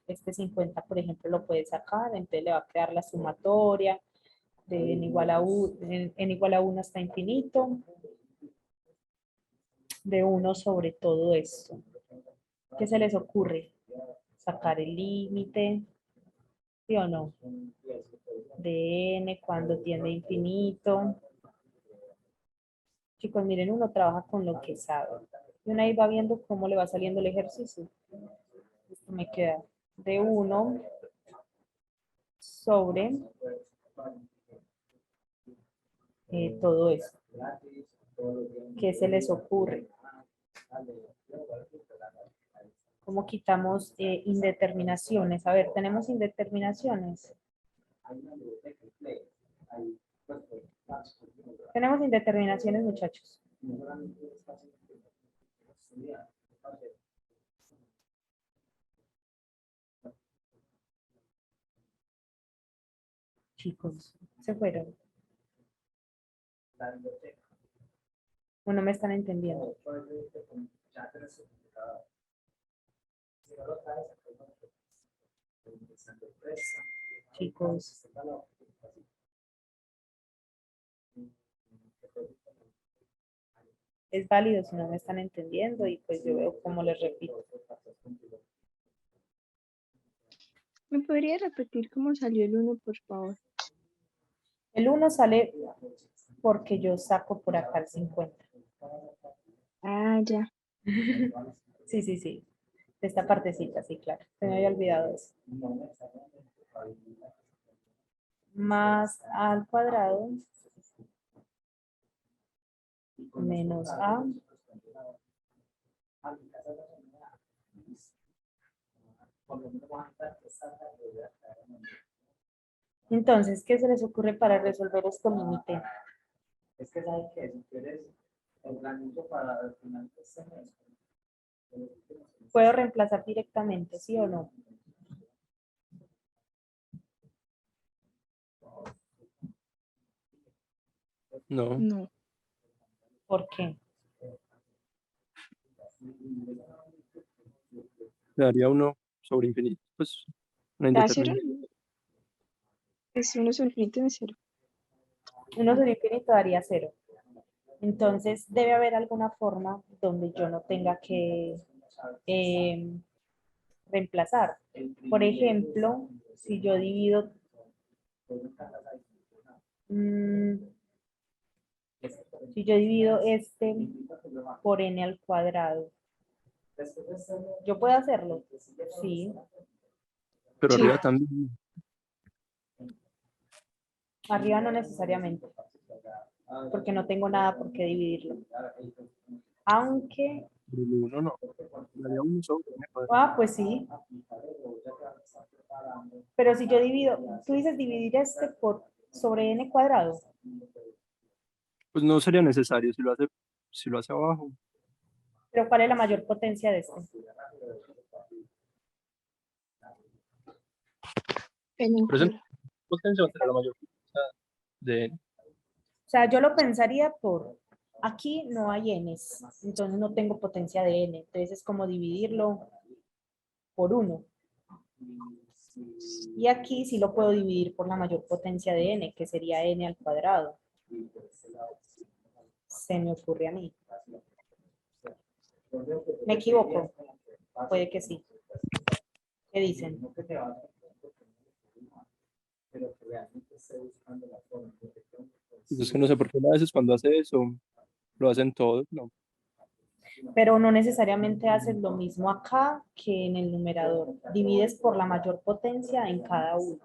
este 50, por ejemplo, lo puede sacar, entonces le va a quedar la sumatoria de n igual a 1 hasta infinito, de 1 sobre todo esto. ¿Qué se les ocurre? Sacar el límite, ¿sí o no? De n cuando tiende a infinito. Chicos, miren, uno trabaja con lo que sabe. Y uno ahí va viendo cómo le va saliendo el ejercicio. Esto me queda de 1 sobre todo eso. ¿Qué se les ocurre? ¿Cómo quitamos indeterminaciones? A ver, ¿tenemos indeterminaciones? Tenemos indeterminaciones, muchachos. Chicos, se fueron. ¿O no me están entendiendo? Chicos. Es válido si no me están entendiendo y pues yo veo cómo les repito. ¿Me podría repetir cómo salió el 1, por favor? El 1 sale porque yo saco por acá el 50. Ah, ya. Sí, sí, sí. De esta partecita, sí, claro. Se me había olvidado eso. Más al cuadrado menos a entonces, ¿qué se les ocurre para resolver este límite? Es que saben que si quieres el granito para el final de este mes. ¿Puedo reemplazar directamente, sí o no? No, No. ¿Por qué? le daría 1 sobre infinito. Pues una ¿Da 0? indeterminación. Es 1 sobre infinito de 0. 1 sobre infinito daría 0. Entonces debe haber alguna forma donde yo no tenga que reemplazar. Por ejemplo, si yo divido si yo divido este por n al cuadrado, ¿yo puedo hacerlo? Sí. Pero Sí. arriba también. Arriba no necesariamente, porque no tengo nada por qué dividirlo. Aunque, Pero el 1 no. Daría 1 sobre n cuadrado. ah, pues sí. Pero si yo divido, tú dices dividir este por sobre n cuadrado. Pues no sería necesario si lo hace abajo. Pero ¿cuál es la mayor potencia de este? Pero esa potencia va a tener la mayor potencia de n. O sea, yo lo pensaría por, aquí no hay n's, entonces no tengo potencia de n. Entonces es como dividirlo por 1. Y aquí sí lo puedo dividir por la mayor potencia de n, que sería n al cuadrado. Se me ocurre a mí. ¿Me equivoco? Puede que sí. ¿Qué dicen? Pues es que no sé por qué a veces cuando hace eso, lo hacen todos, ¿no? Pero no necesariamente haces lo mismo acá que en el numerador. Divides por la mayor potencia en cada uno.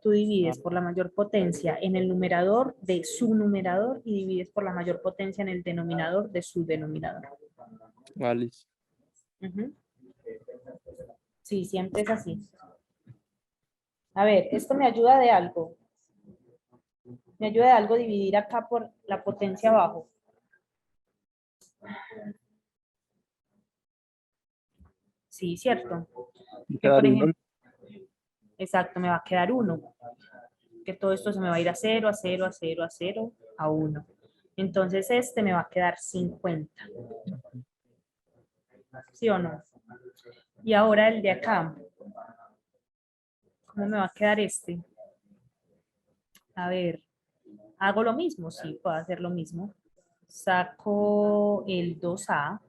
Tú divides por la mayor potencia en el numerador de su numerador y divides por la mayor potencia en el denominador de su denominador. Alice. Ujú. Sí, siempre es así. A ver, esto me ayuda de algo. Me ayuda de algo dividir acá por la potencia abajo. Sí, cierto. Que, Quedar por uno. ejemplo, exacto, me va a quedar 1. Que todo esto se me va a ir a 0, a 0, a 0, a 0, a 1. Entonces este me va a quedar 50. ¿Sí o no? Y ahora el de acá. ¿Cómo me va a quedar este? A ver, ¿hago lo mismo? Sí, puedo hacer lo mismo. Saco el 2a.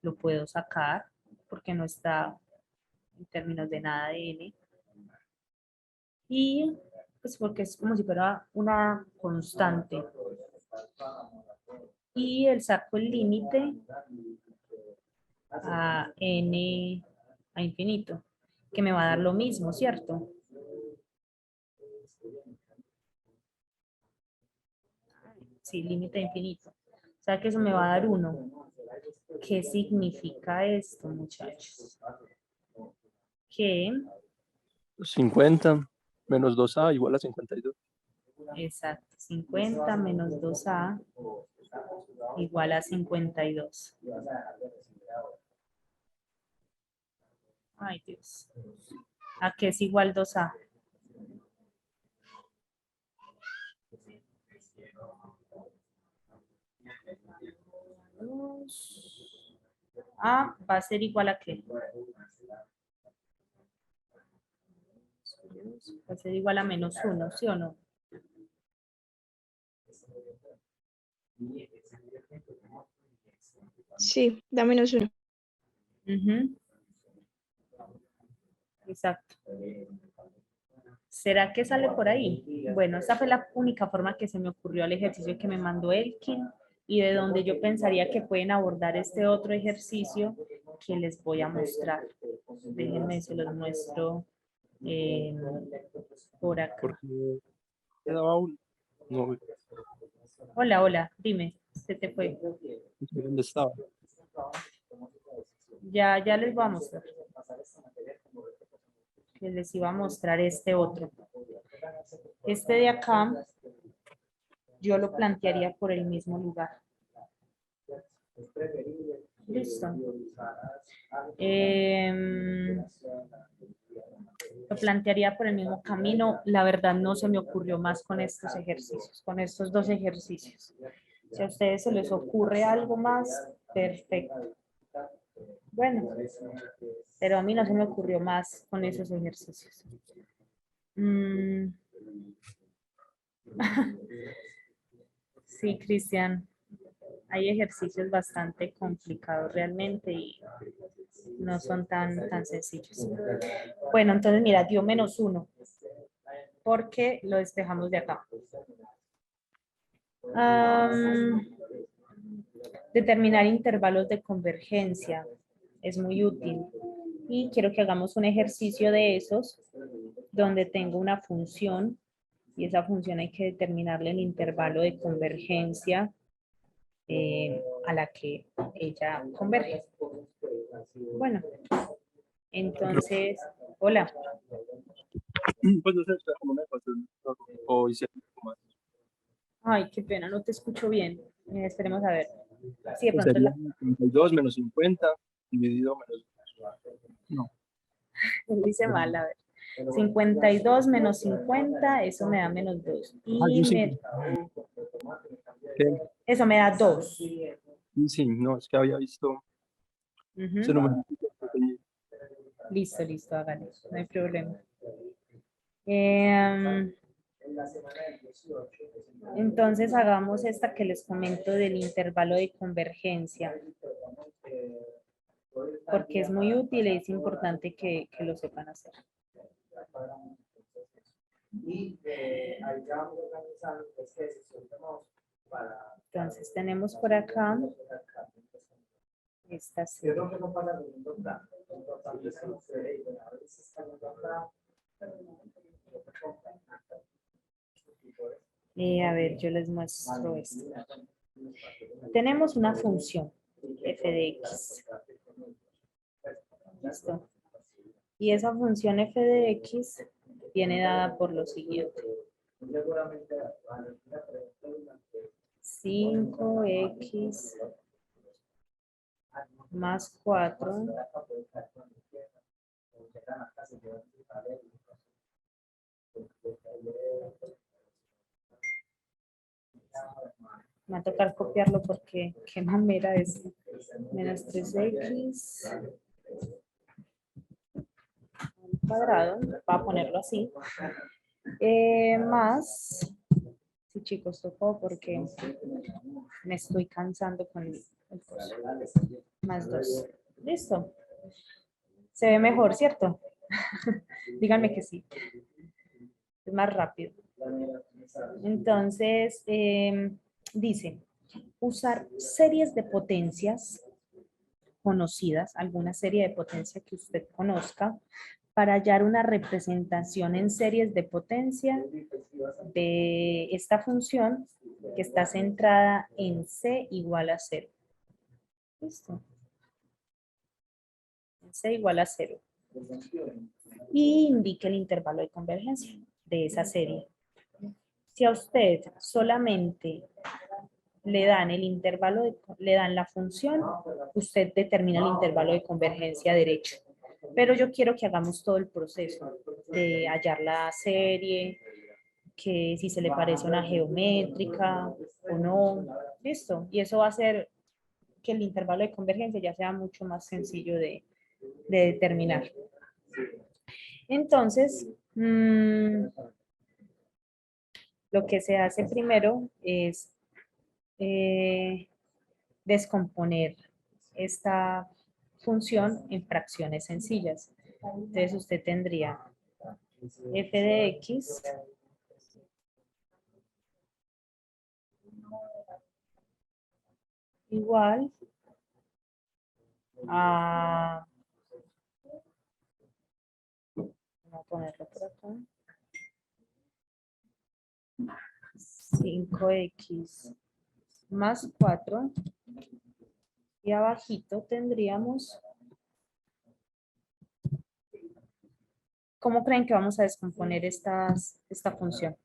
Lo puedo sacar porque no está en términos de nada de n. Y pues porque es como si fuera una constante. Y el saco el límite a n a infinito, que me va a dar lo mismo, ¿cierto? Sí, límite a infinito. O sea que eso me va a dar 1. ¿Qué significa esto, muchachos? Que, 50 menos 2a igual a 52. exacto, 50 menos 2a igual a 52. Ay, Dios. ¿A qué es igual 2a? A va a ser igual a qué? Va a ser igual a menos 1, ¿sí o no? Sí, da -1. Ujú. Exacto. ¿Será que sale por ahí? Bueno, esa fue la única forma que se me ocurrió al ejercicio que me mandó Elkin y de donde yo pensaría que pueden abordar este otro ejercicio que les voy a mostrar. Déjenme, se los muestro por acá. Porque quedaba 1. No, Hola, hola, dime, se te fue. no sé dónde estaba. Ya les voy a mostrar. Que les iba a mostrar este otro. Este de acá, yo lo plantearía por el mismo lugar. Listo. Lo plantearía por el mismo camino. La verdad no se me ocurrió más con estos ejercicios, con estos 2 ejercicios. Si a ustedes se les ocurre algo más, perfecto. Bueno, pero a mí no se me ocurrió más con esos ejercicios. Sí, Cristian, hay ejercicios bastante complicados realmente y no son tan sencillos. Bueno, entonces mira, dio -1 porque lo despejamos de acá. Determinar intervalos de convergencia es muy útil y quiero que hagamos un ejercicio de esos donde tengo una función y esa función hay que determinarle el intervalo de convergencia a la que ella converge. Bueno, entonces, hola. Pues no sé, espera, como una ecuación o hicieron algo más. Ay, qué pena, no te escucho bien. Esperemos a ver. Sí, de Pues pronto sería 32 menos 50 dividido menos. No, él dice mal, a ver. 52 menos 50, eso me da -2. yo Y sí. ¿Qué? eso me da 2. Sí, no, es que había visto ese número. Listo, listo, hágale, no hay problema. Entonces hagamos esta que les comento del intervalo de convergencia, porque es muy útil y es importante que lo sepan hacer. Entonces tenemos por acá esta serie. A ver, yo les muestro esto. Tenemos una función f de x. ¿Listo? Y esa función f de x viene dada por lo siguiente. 5x más 4 me va a tocar copiarlo porque qué mamera es. Menos 3x al cuadrado, voy a ponerlo así. Más, sí chicos, tocó porque me estoy cansando con el curso. Más 2. Listo. Se ve mejor, ¿cierto? Díganme que sí. Es más rápido. Entonces, dice, usar series de potencias conocidas, alguna serie de potencia que usted conozca, para hallar una representación en series de potencia de esta función que está centrada en c igual a 0. ¿Listo? C igual a 0. Y indique el intervalo de convergencia de esa serie. Si a usted solamente le dan el intervalo, le dan la función, usted determina el intervalo de convergencia derecho. Pero yo quiero que hagamos todo el proceso de hallar la serie, que si se le parece una geométrica o no. Listo. Y eso va a hacer que el intervalo de convergencia ya sea mucho más sencillo de determinar. Entonces, lo que se hace primero es descomponer esta función en fracciones sencillas. Entonces usted tendría f de x igual a, voy a ponerlo por acá, 5x más 4 y abajito tendríamos, ¿cómo creen que vamos a descomponer esta función?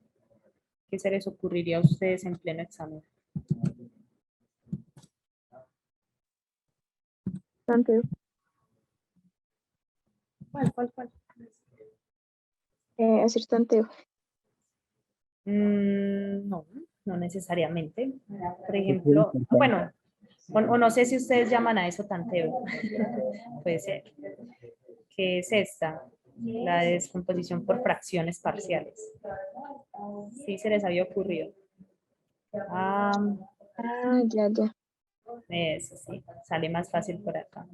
¿Qué se les ocurriría a ustedes en pleno examen? Tanteo. ¿Cuál? Hacer tanteo. No, no necesariamente. Por ejemplo, bueno, o no sé si ustedes llaman a eso tanteo. Puede ser. ¿Qué es esta? La descomposición por fracciones parciales. Sí, se les había ocurrido. Ah, Ah, ya, ya. eso sí, sale más fácil por acá.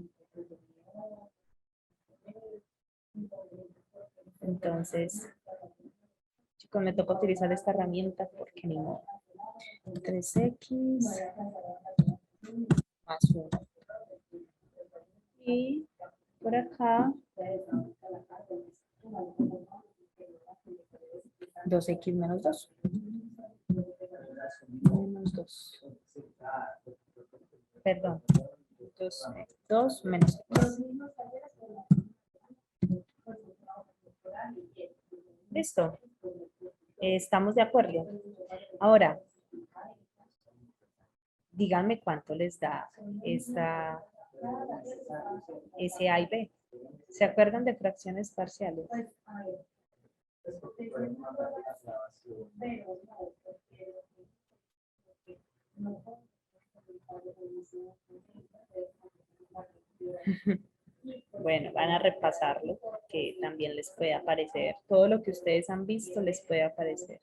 Entonces, chicos, me toca utilizar esta herramienta porque ni modo. 3x más 1. Y por acá, 2x menos 2. Menos 2. Perdón. 2 menos x. Listo. ¿Estamos de acuerdo? Ahora, díganme cuánto les da ese A y B. ¿Se acuerdan de fracciones parciales? Bueno, van a repasarlo porque también les puede aparecer. Todo lo que ustedes han visto les puede aparecer.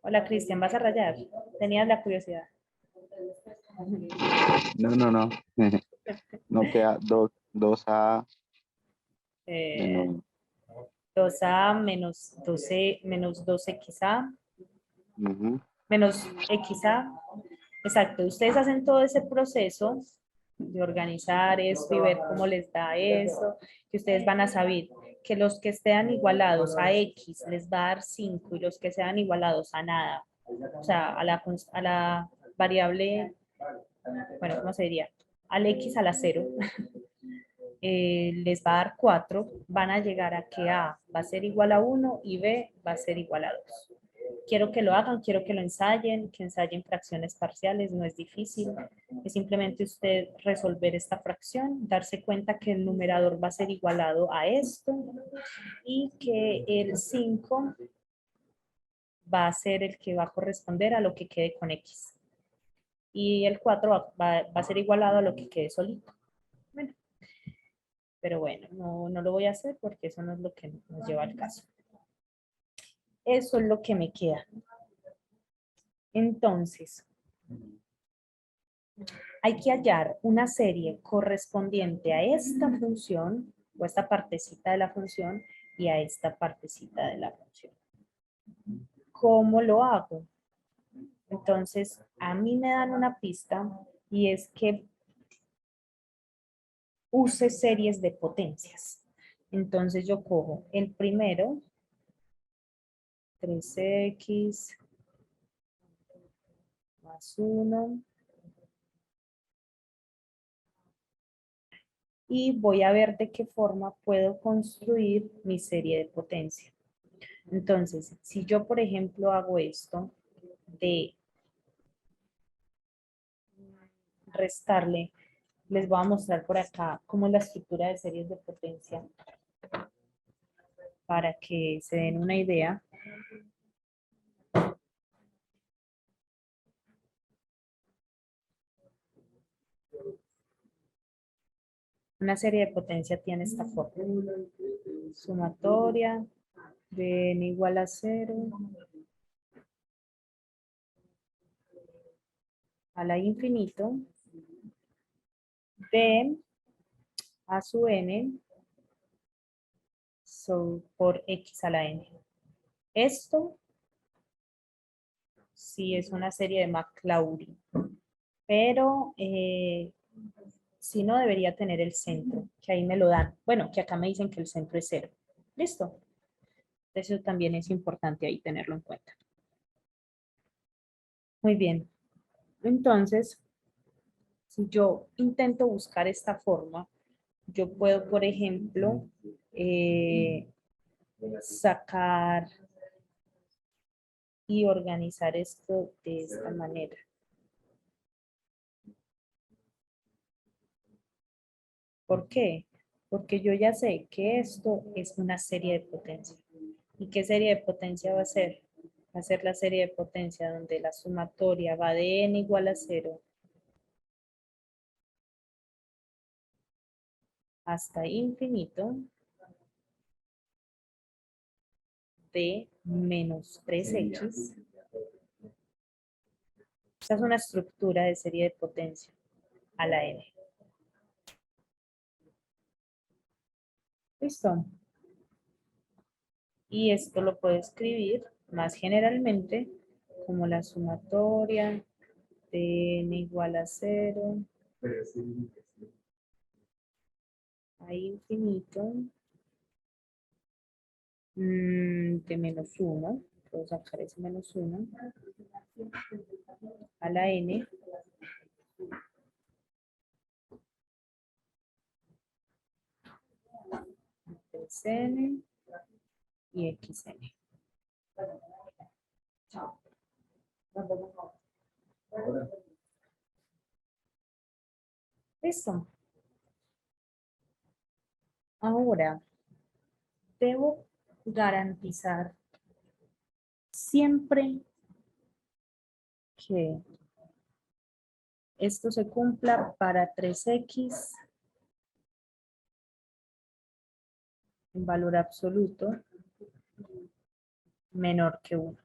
Hola, Cristian, ¿vas a rayar? Tenías la curiosidad. No. No queda 2A menos. 2a menos 12 menos 2xa Ujú. menos xa. Exacto, ustedes hacen todo ese proceso de organizar esto y ver cómo les da eso, que ustedes van a saber que los que estén igualados a x les va a dar 5 y los que sean igualados a nada, o sea, a la variable, bueno, ¿cómo se diría? Al x a la 0, les va a dar 4, van a llegar a que A va a ser igual a 1 y B va a ser igual a 2. Quiero que lo hagan, quiero que lo ensayen, que ensayen fracciones parciales, no es difícil. Es simplemente usted resolver esta fracción, darse cuenta que el numerador va a ser igualado a esto y que el 5 va a ser el que va a corresponder a lo que quede con X. Y el 4 va a ser igualado a lo que quede solito. Bueno, pero bueno, no lo voy a hacer porque eso no es lo que nos lleva al caso. Eso es lo que me queda. Entonces, hay que hallar una serie correspondiente a esta función, o esta partecita de la función, y a esta partecita de la función. ¿Cómo lo hago? Entonces, a mí me dan una pista, y es que use series de potencias. Entonces, yo cojo el primero, 3x más 1, y voy a ver de qué forma puedo construir mi serie de potencia. Entonces, si yo, por ejemplo, hago esto de restarle, les voy a mostrar por acá cómo es la estructura de series de potencia para que se den una idea. Una serie de potencia tiene esta forma. Sumatoria de n igual a 0 a la infinito de a su n por x a la n. Esto sí es una serie de Maclaurin, pero si no debería tener el centro, que ahí me lo dan. Bueno, que acá me dicen que el centro es 0. ¿Listo? Eso también es importante ahí tenerlo en cuenta. Muy bien. Entonces, si yo intento buscar esta forma, yo puedo, por ejemplo, sacar y organizar esto de esta manera. ¿Por qué? Porque yo ya sé que esto es una serie de potencia. ¿Y qué serie de potencia va a ser? Va a ser la serie de potencia donde la sumatoria va de n igual a 0 hasta infinito de menos 3x Esta es una estructura de serie de potencia a la n. ¿Listo? Y esto lo puedo escribir más generalmente como la sumatoria de n igual a 0 a infinito de menos 1. Puedo sacar ese menos 1 a la n n y xn. Listo. Ahora, debo garantizar siempre que esto se cumpla para 3x en valor absoluto menor que 1.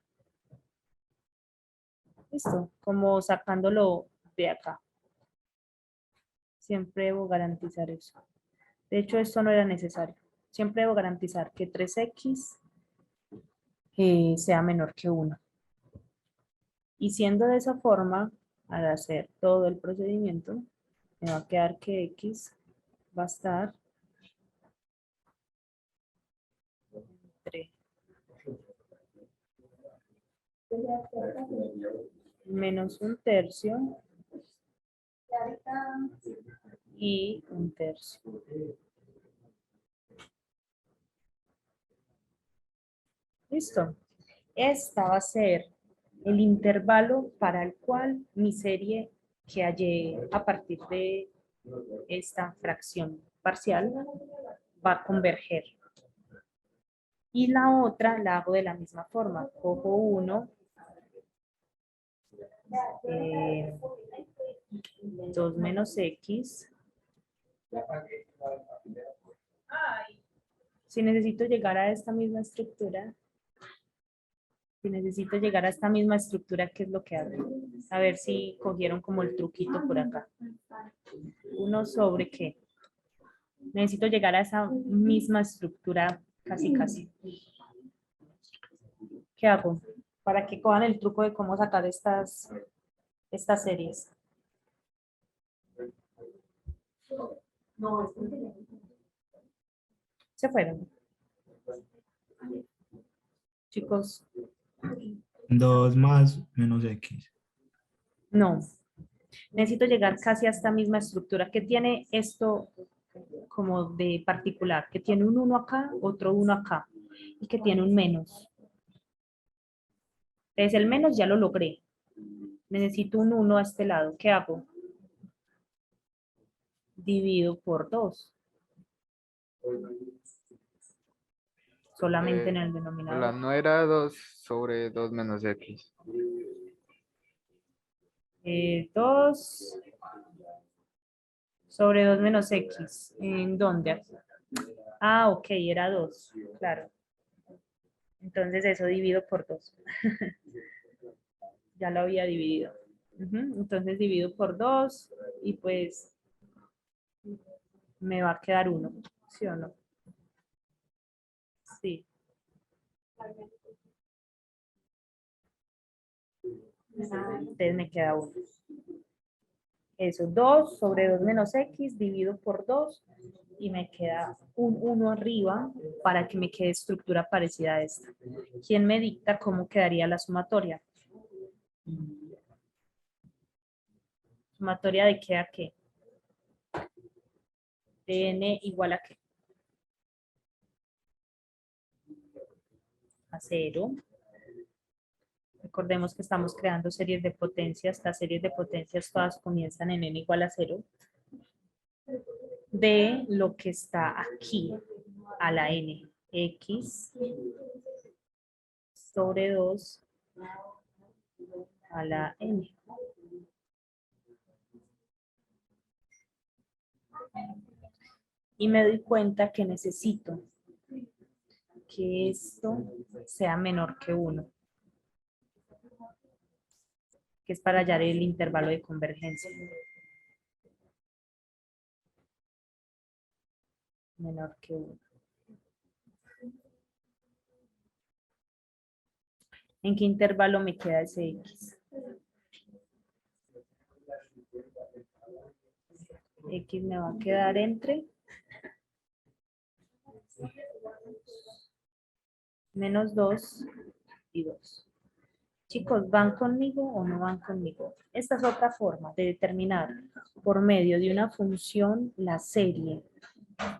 Listo, como sacándolo de acá. Siempre debo garantizar eso. De hecho, esto no era necesario. Siempre debo garantizar que 3x sea menor que 1. Y siendo de esa forma, al hacer todo el procedimiento, me va a quedar que x va a estar entre menos 1/3 y 1/3. Listo. Esta va a ser el intervalo para el cual mi serie que hallé a partir de esta fracción parcial va a converger. Y la otra la hago de la misma forma. Cojo 1, 2 menos x. Si necesito llegar a esta misma estructura, ¿qué es lo que hago? A ver si cogieron como el truquito por acá. 1 sobre qué. Necesito llegar a esa misma estructura casi. ¿Qué hago? Para que cojan el truco de cómo sacar estas series. Se fueron. Chicos, 2 más menos x. no. Necesito llegar casi a esta misma estructura. ¿Qué tiene esto como de particular? Que tiene un 1 acá, otro 1 acá. Y que tiene un menos. Entonces el menos ya lo logré. Necesito un 1 a este lado. ¿Qué hago? Divido por 2. Solamente en el denominador. No era 2 sobre 2 menos x. 2 sobre 2 menos x. ¿En dónde? Ah, ok, era 2. Claro. Entonces eso divido por 2. Ya lo había dividido. Entonces divido por 2 y pues me va a quedar 1. ¿Sí o no? Sí. Entonces me queda 1. Eso, 2 sobre 2 menos x divido por 2 y me queda un 1 arriba para que me quede estructura parecida a esta. ¿Quién me dicta cómo quedaría la sumatoria? ¿Sumatoria de qué a qué? De n igual a qué? A 0. Recordemos que estamos creando series de potencias. Estas series de potencias todas comienzan en n igual a 0. De lo que está aquí a la n. X sobre 2 a la n. Y me doy cuenta que necesito que esto sea menor que 1. que es para hallar el intervalo de convergencia. Menor que 1. ¿En qué intervalo me queda ese X? X me va a quedar entre -2 y 2. Chicos, ¿van conmigo o no van conmigo? Esta es otra forma de determinar por medio de una función la serie,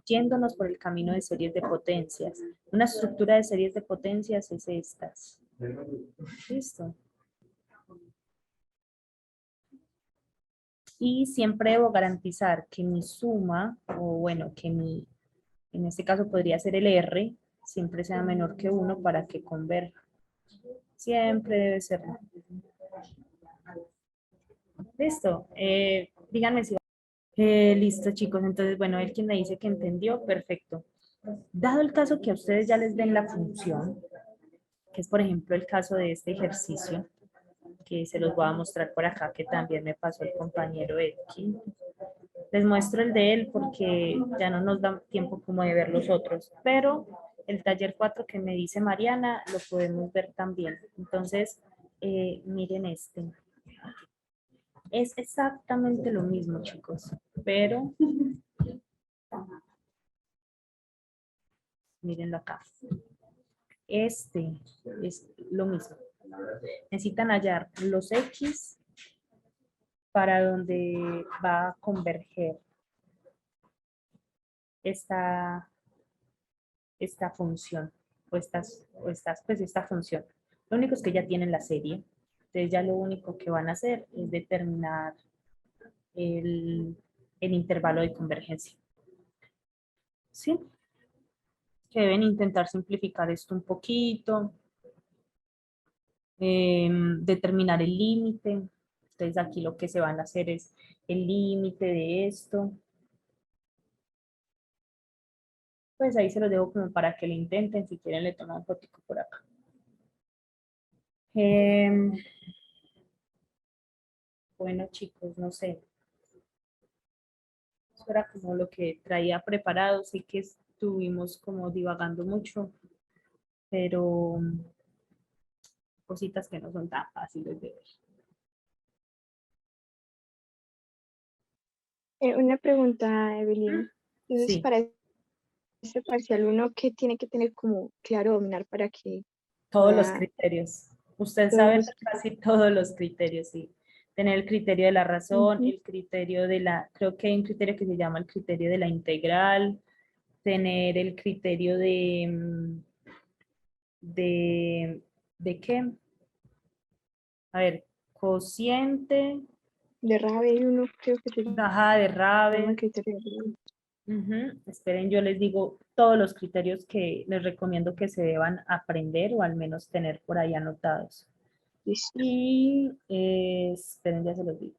yéndonos por el camino de series de potencias. Una estructura de series de potencias es estas. ¿Listo? Y siempre debo garantizar que mi suma, o bueno, que en este caso podría ser el R, siempre sea menor que 1 para que converja. Siempre debe serlo. Listo. Díganme si... listo, chicos. Entonces, bueno, el quien me dice que entendió, perfecto. Dado el caso que a ustedes ya les den la función, que es por ejemplo el caso de este ejercicio, que se los voy a mostrar por acá, que también me pasó el compañero Edkin. Les muestro el de él porque ya no nos da tiempo como de ver los otros, pero el taller 4 que me dice Mariana lo podemos ver también. Entonces, miren este. Es exactamente lo mismo, chicos, pero mírenlo acá. Este es lo mismo. Necesitan hallar los X para donde va a converger esta función pues esta función. Lo único es que ya tienen la serie. Entonces ya lo único que van a hacer es determinar el intervalo de convergencia. ¿Sí? Que deben intentar simplificar esto un poquito. Determinar el límite. Entonces aquí lo que se van a hacer es el límite de esto. Pues ahí se los dejo como para que lo intenten. Si quieren le toman un poquito por acá. Bueno, chicos, no sé. Eso era como lo que traía preparado. Sé que estuvimos como divagando mucho, pero cositas que no son tan fáciles de ver. Una pregunta, Evelyn. Entonces, Sí. para este parcial uno, ¿qué tiene que tener como claro dominar para que Todos los pueda criterios. Usted todos sabe los casi todos los criterios, sí. Tener el criterio de la razón, Ujú. el criterio de la, creo que hay un criterio que se llama el criterio de la integral, tener el criterio ¿de qué? A ver, cociente, de Rabe uno creo que se baja de llama el Rabe. criterio de Rabe. Esperen, yo les digo todos los criterios que les recomiendo que se deban aprender o al menos tener por ahí anotados. Listo. Y esperen, ya se los digo.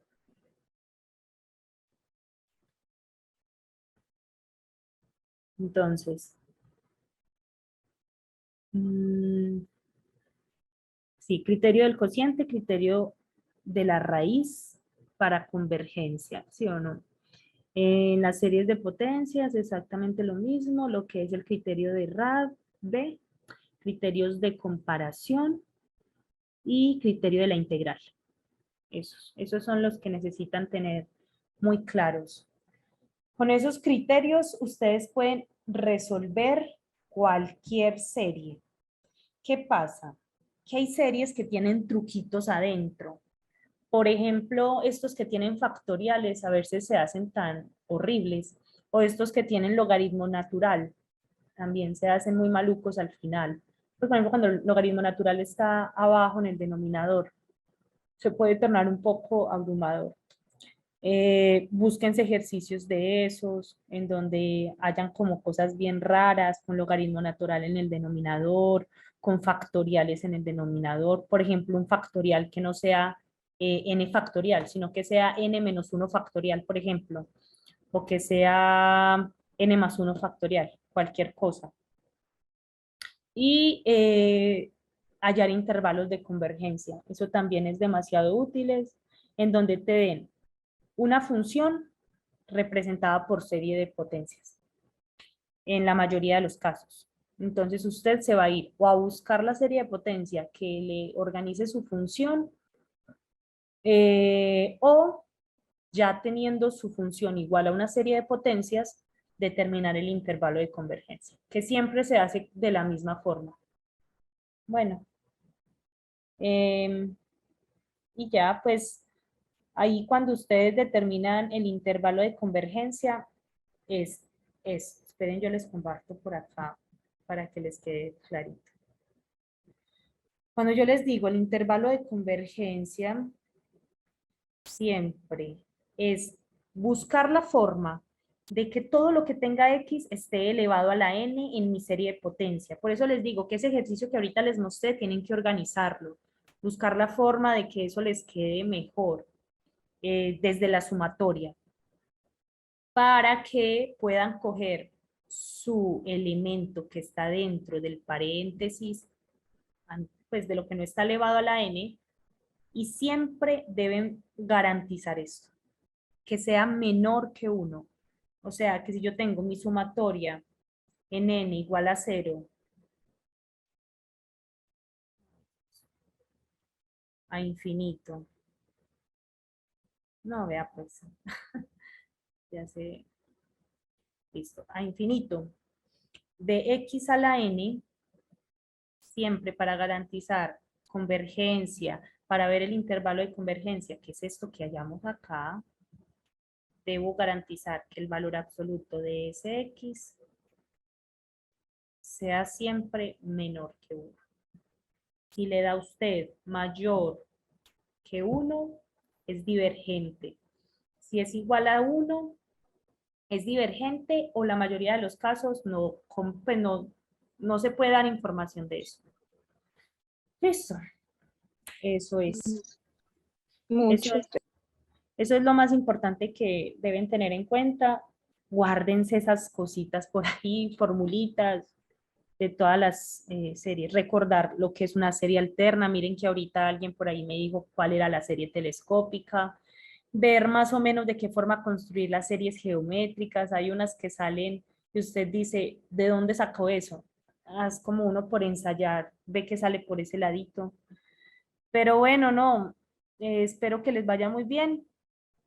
Entonces, sí, criterio del cociente, criterio de la raíz para convergencia, ¿sí o no? En las series de potencias, exactamente lo mismo, lo que es el criterio de Rabe, criterios de comparación y criterio de la integral. Esos son los que necesitan tener muy claros. Con esos criterios, ustedes pueden resolver cualquier serie. ¿Qué pasa? Que hay series que tienen truquitos adentro. Por ejemplo, estos que tienen factoriales a veces se hacen tan horribles, o estos que tienen logaritmo natural, también se hacen muy malucos al final. Pues, por ejemplo, cuando el logaritmo natural está abajo en el denominador, se puede tornar un poco abrumador. Búsquense ejercicios de esos, en donde hayan como cosas bien raras, con logaritmo natural en el denominador, con factoriales en el denominador. Por ejemplo, un factorial que no sea n factorial, sino que sea n menos 1 factorial, por ejemplo, o que sea n más 1 factorial, cualquier cosa. Y hallar intervalos de convergencia. Eso también es demasiado útil, en donde te den una función representada por serie de potencias, en la mayoría de los casos. Entonces usted se va a ir o a buscar la serie de potencia que le organice su función, o ya teniendo su función igual a una serie de potencias, determinar el intervalo de convergencia, que siempre se hace de la misma forma. Bueno, y ya pues ahí cuando ustedes determinan el intervalo de convergencia, esperen, yo les comparto por acá para que les quede clarito. Cuando yo les digo el intervalo de convergencia, siempre es buscar la forma de que todo lo que tenga x esté elevado a la n en mi serie de potencia. Por eso les digo que ese ejercicio que ahorita les mostré tienen que organizarlo, buscar la forma de que eso les quede mejor desde la sumatoria, para que puedan coger su elemento que está dentro del paréntesis, pues de lo que no está elevado a la n, y siempre deben garantizar esto, que sea menor que 1. O sea, que si yo tengo mi sumatoria en n igual a 0, a infinito. No, vea pues. Ya sé. Listo. A infinito. De x a la n, siempre para garantizar convergencia, para ver el intervalo de convergencia, que es esto que hallamos acá, debo garantizar que el valor absoluto de ese x sea siempre menor que 1. Si le da a usted mayor que 1, es divergente. Si es igual a 1, es divergente, o la mayoría de los casos pues no se puede dar información de eso. Listo. Eso es. Eso es lo más importante que deben tener en cuenta. Guárdense esas cositas por ahí, formulitas de todas las series. Recordar lo que es una serie alterna. Miren que ahorita alguien por ahí me dijo cuál era la serie telescópica. Ver más o menos de qué forma construir las series geométricas. Hay unas que salen y usted dice, ¿de dónde sacó eso? Haz como uno por ensayar, ve que sale por ese ladito. Pero bueno, no, espero que les vaya muy bien.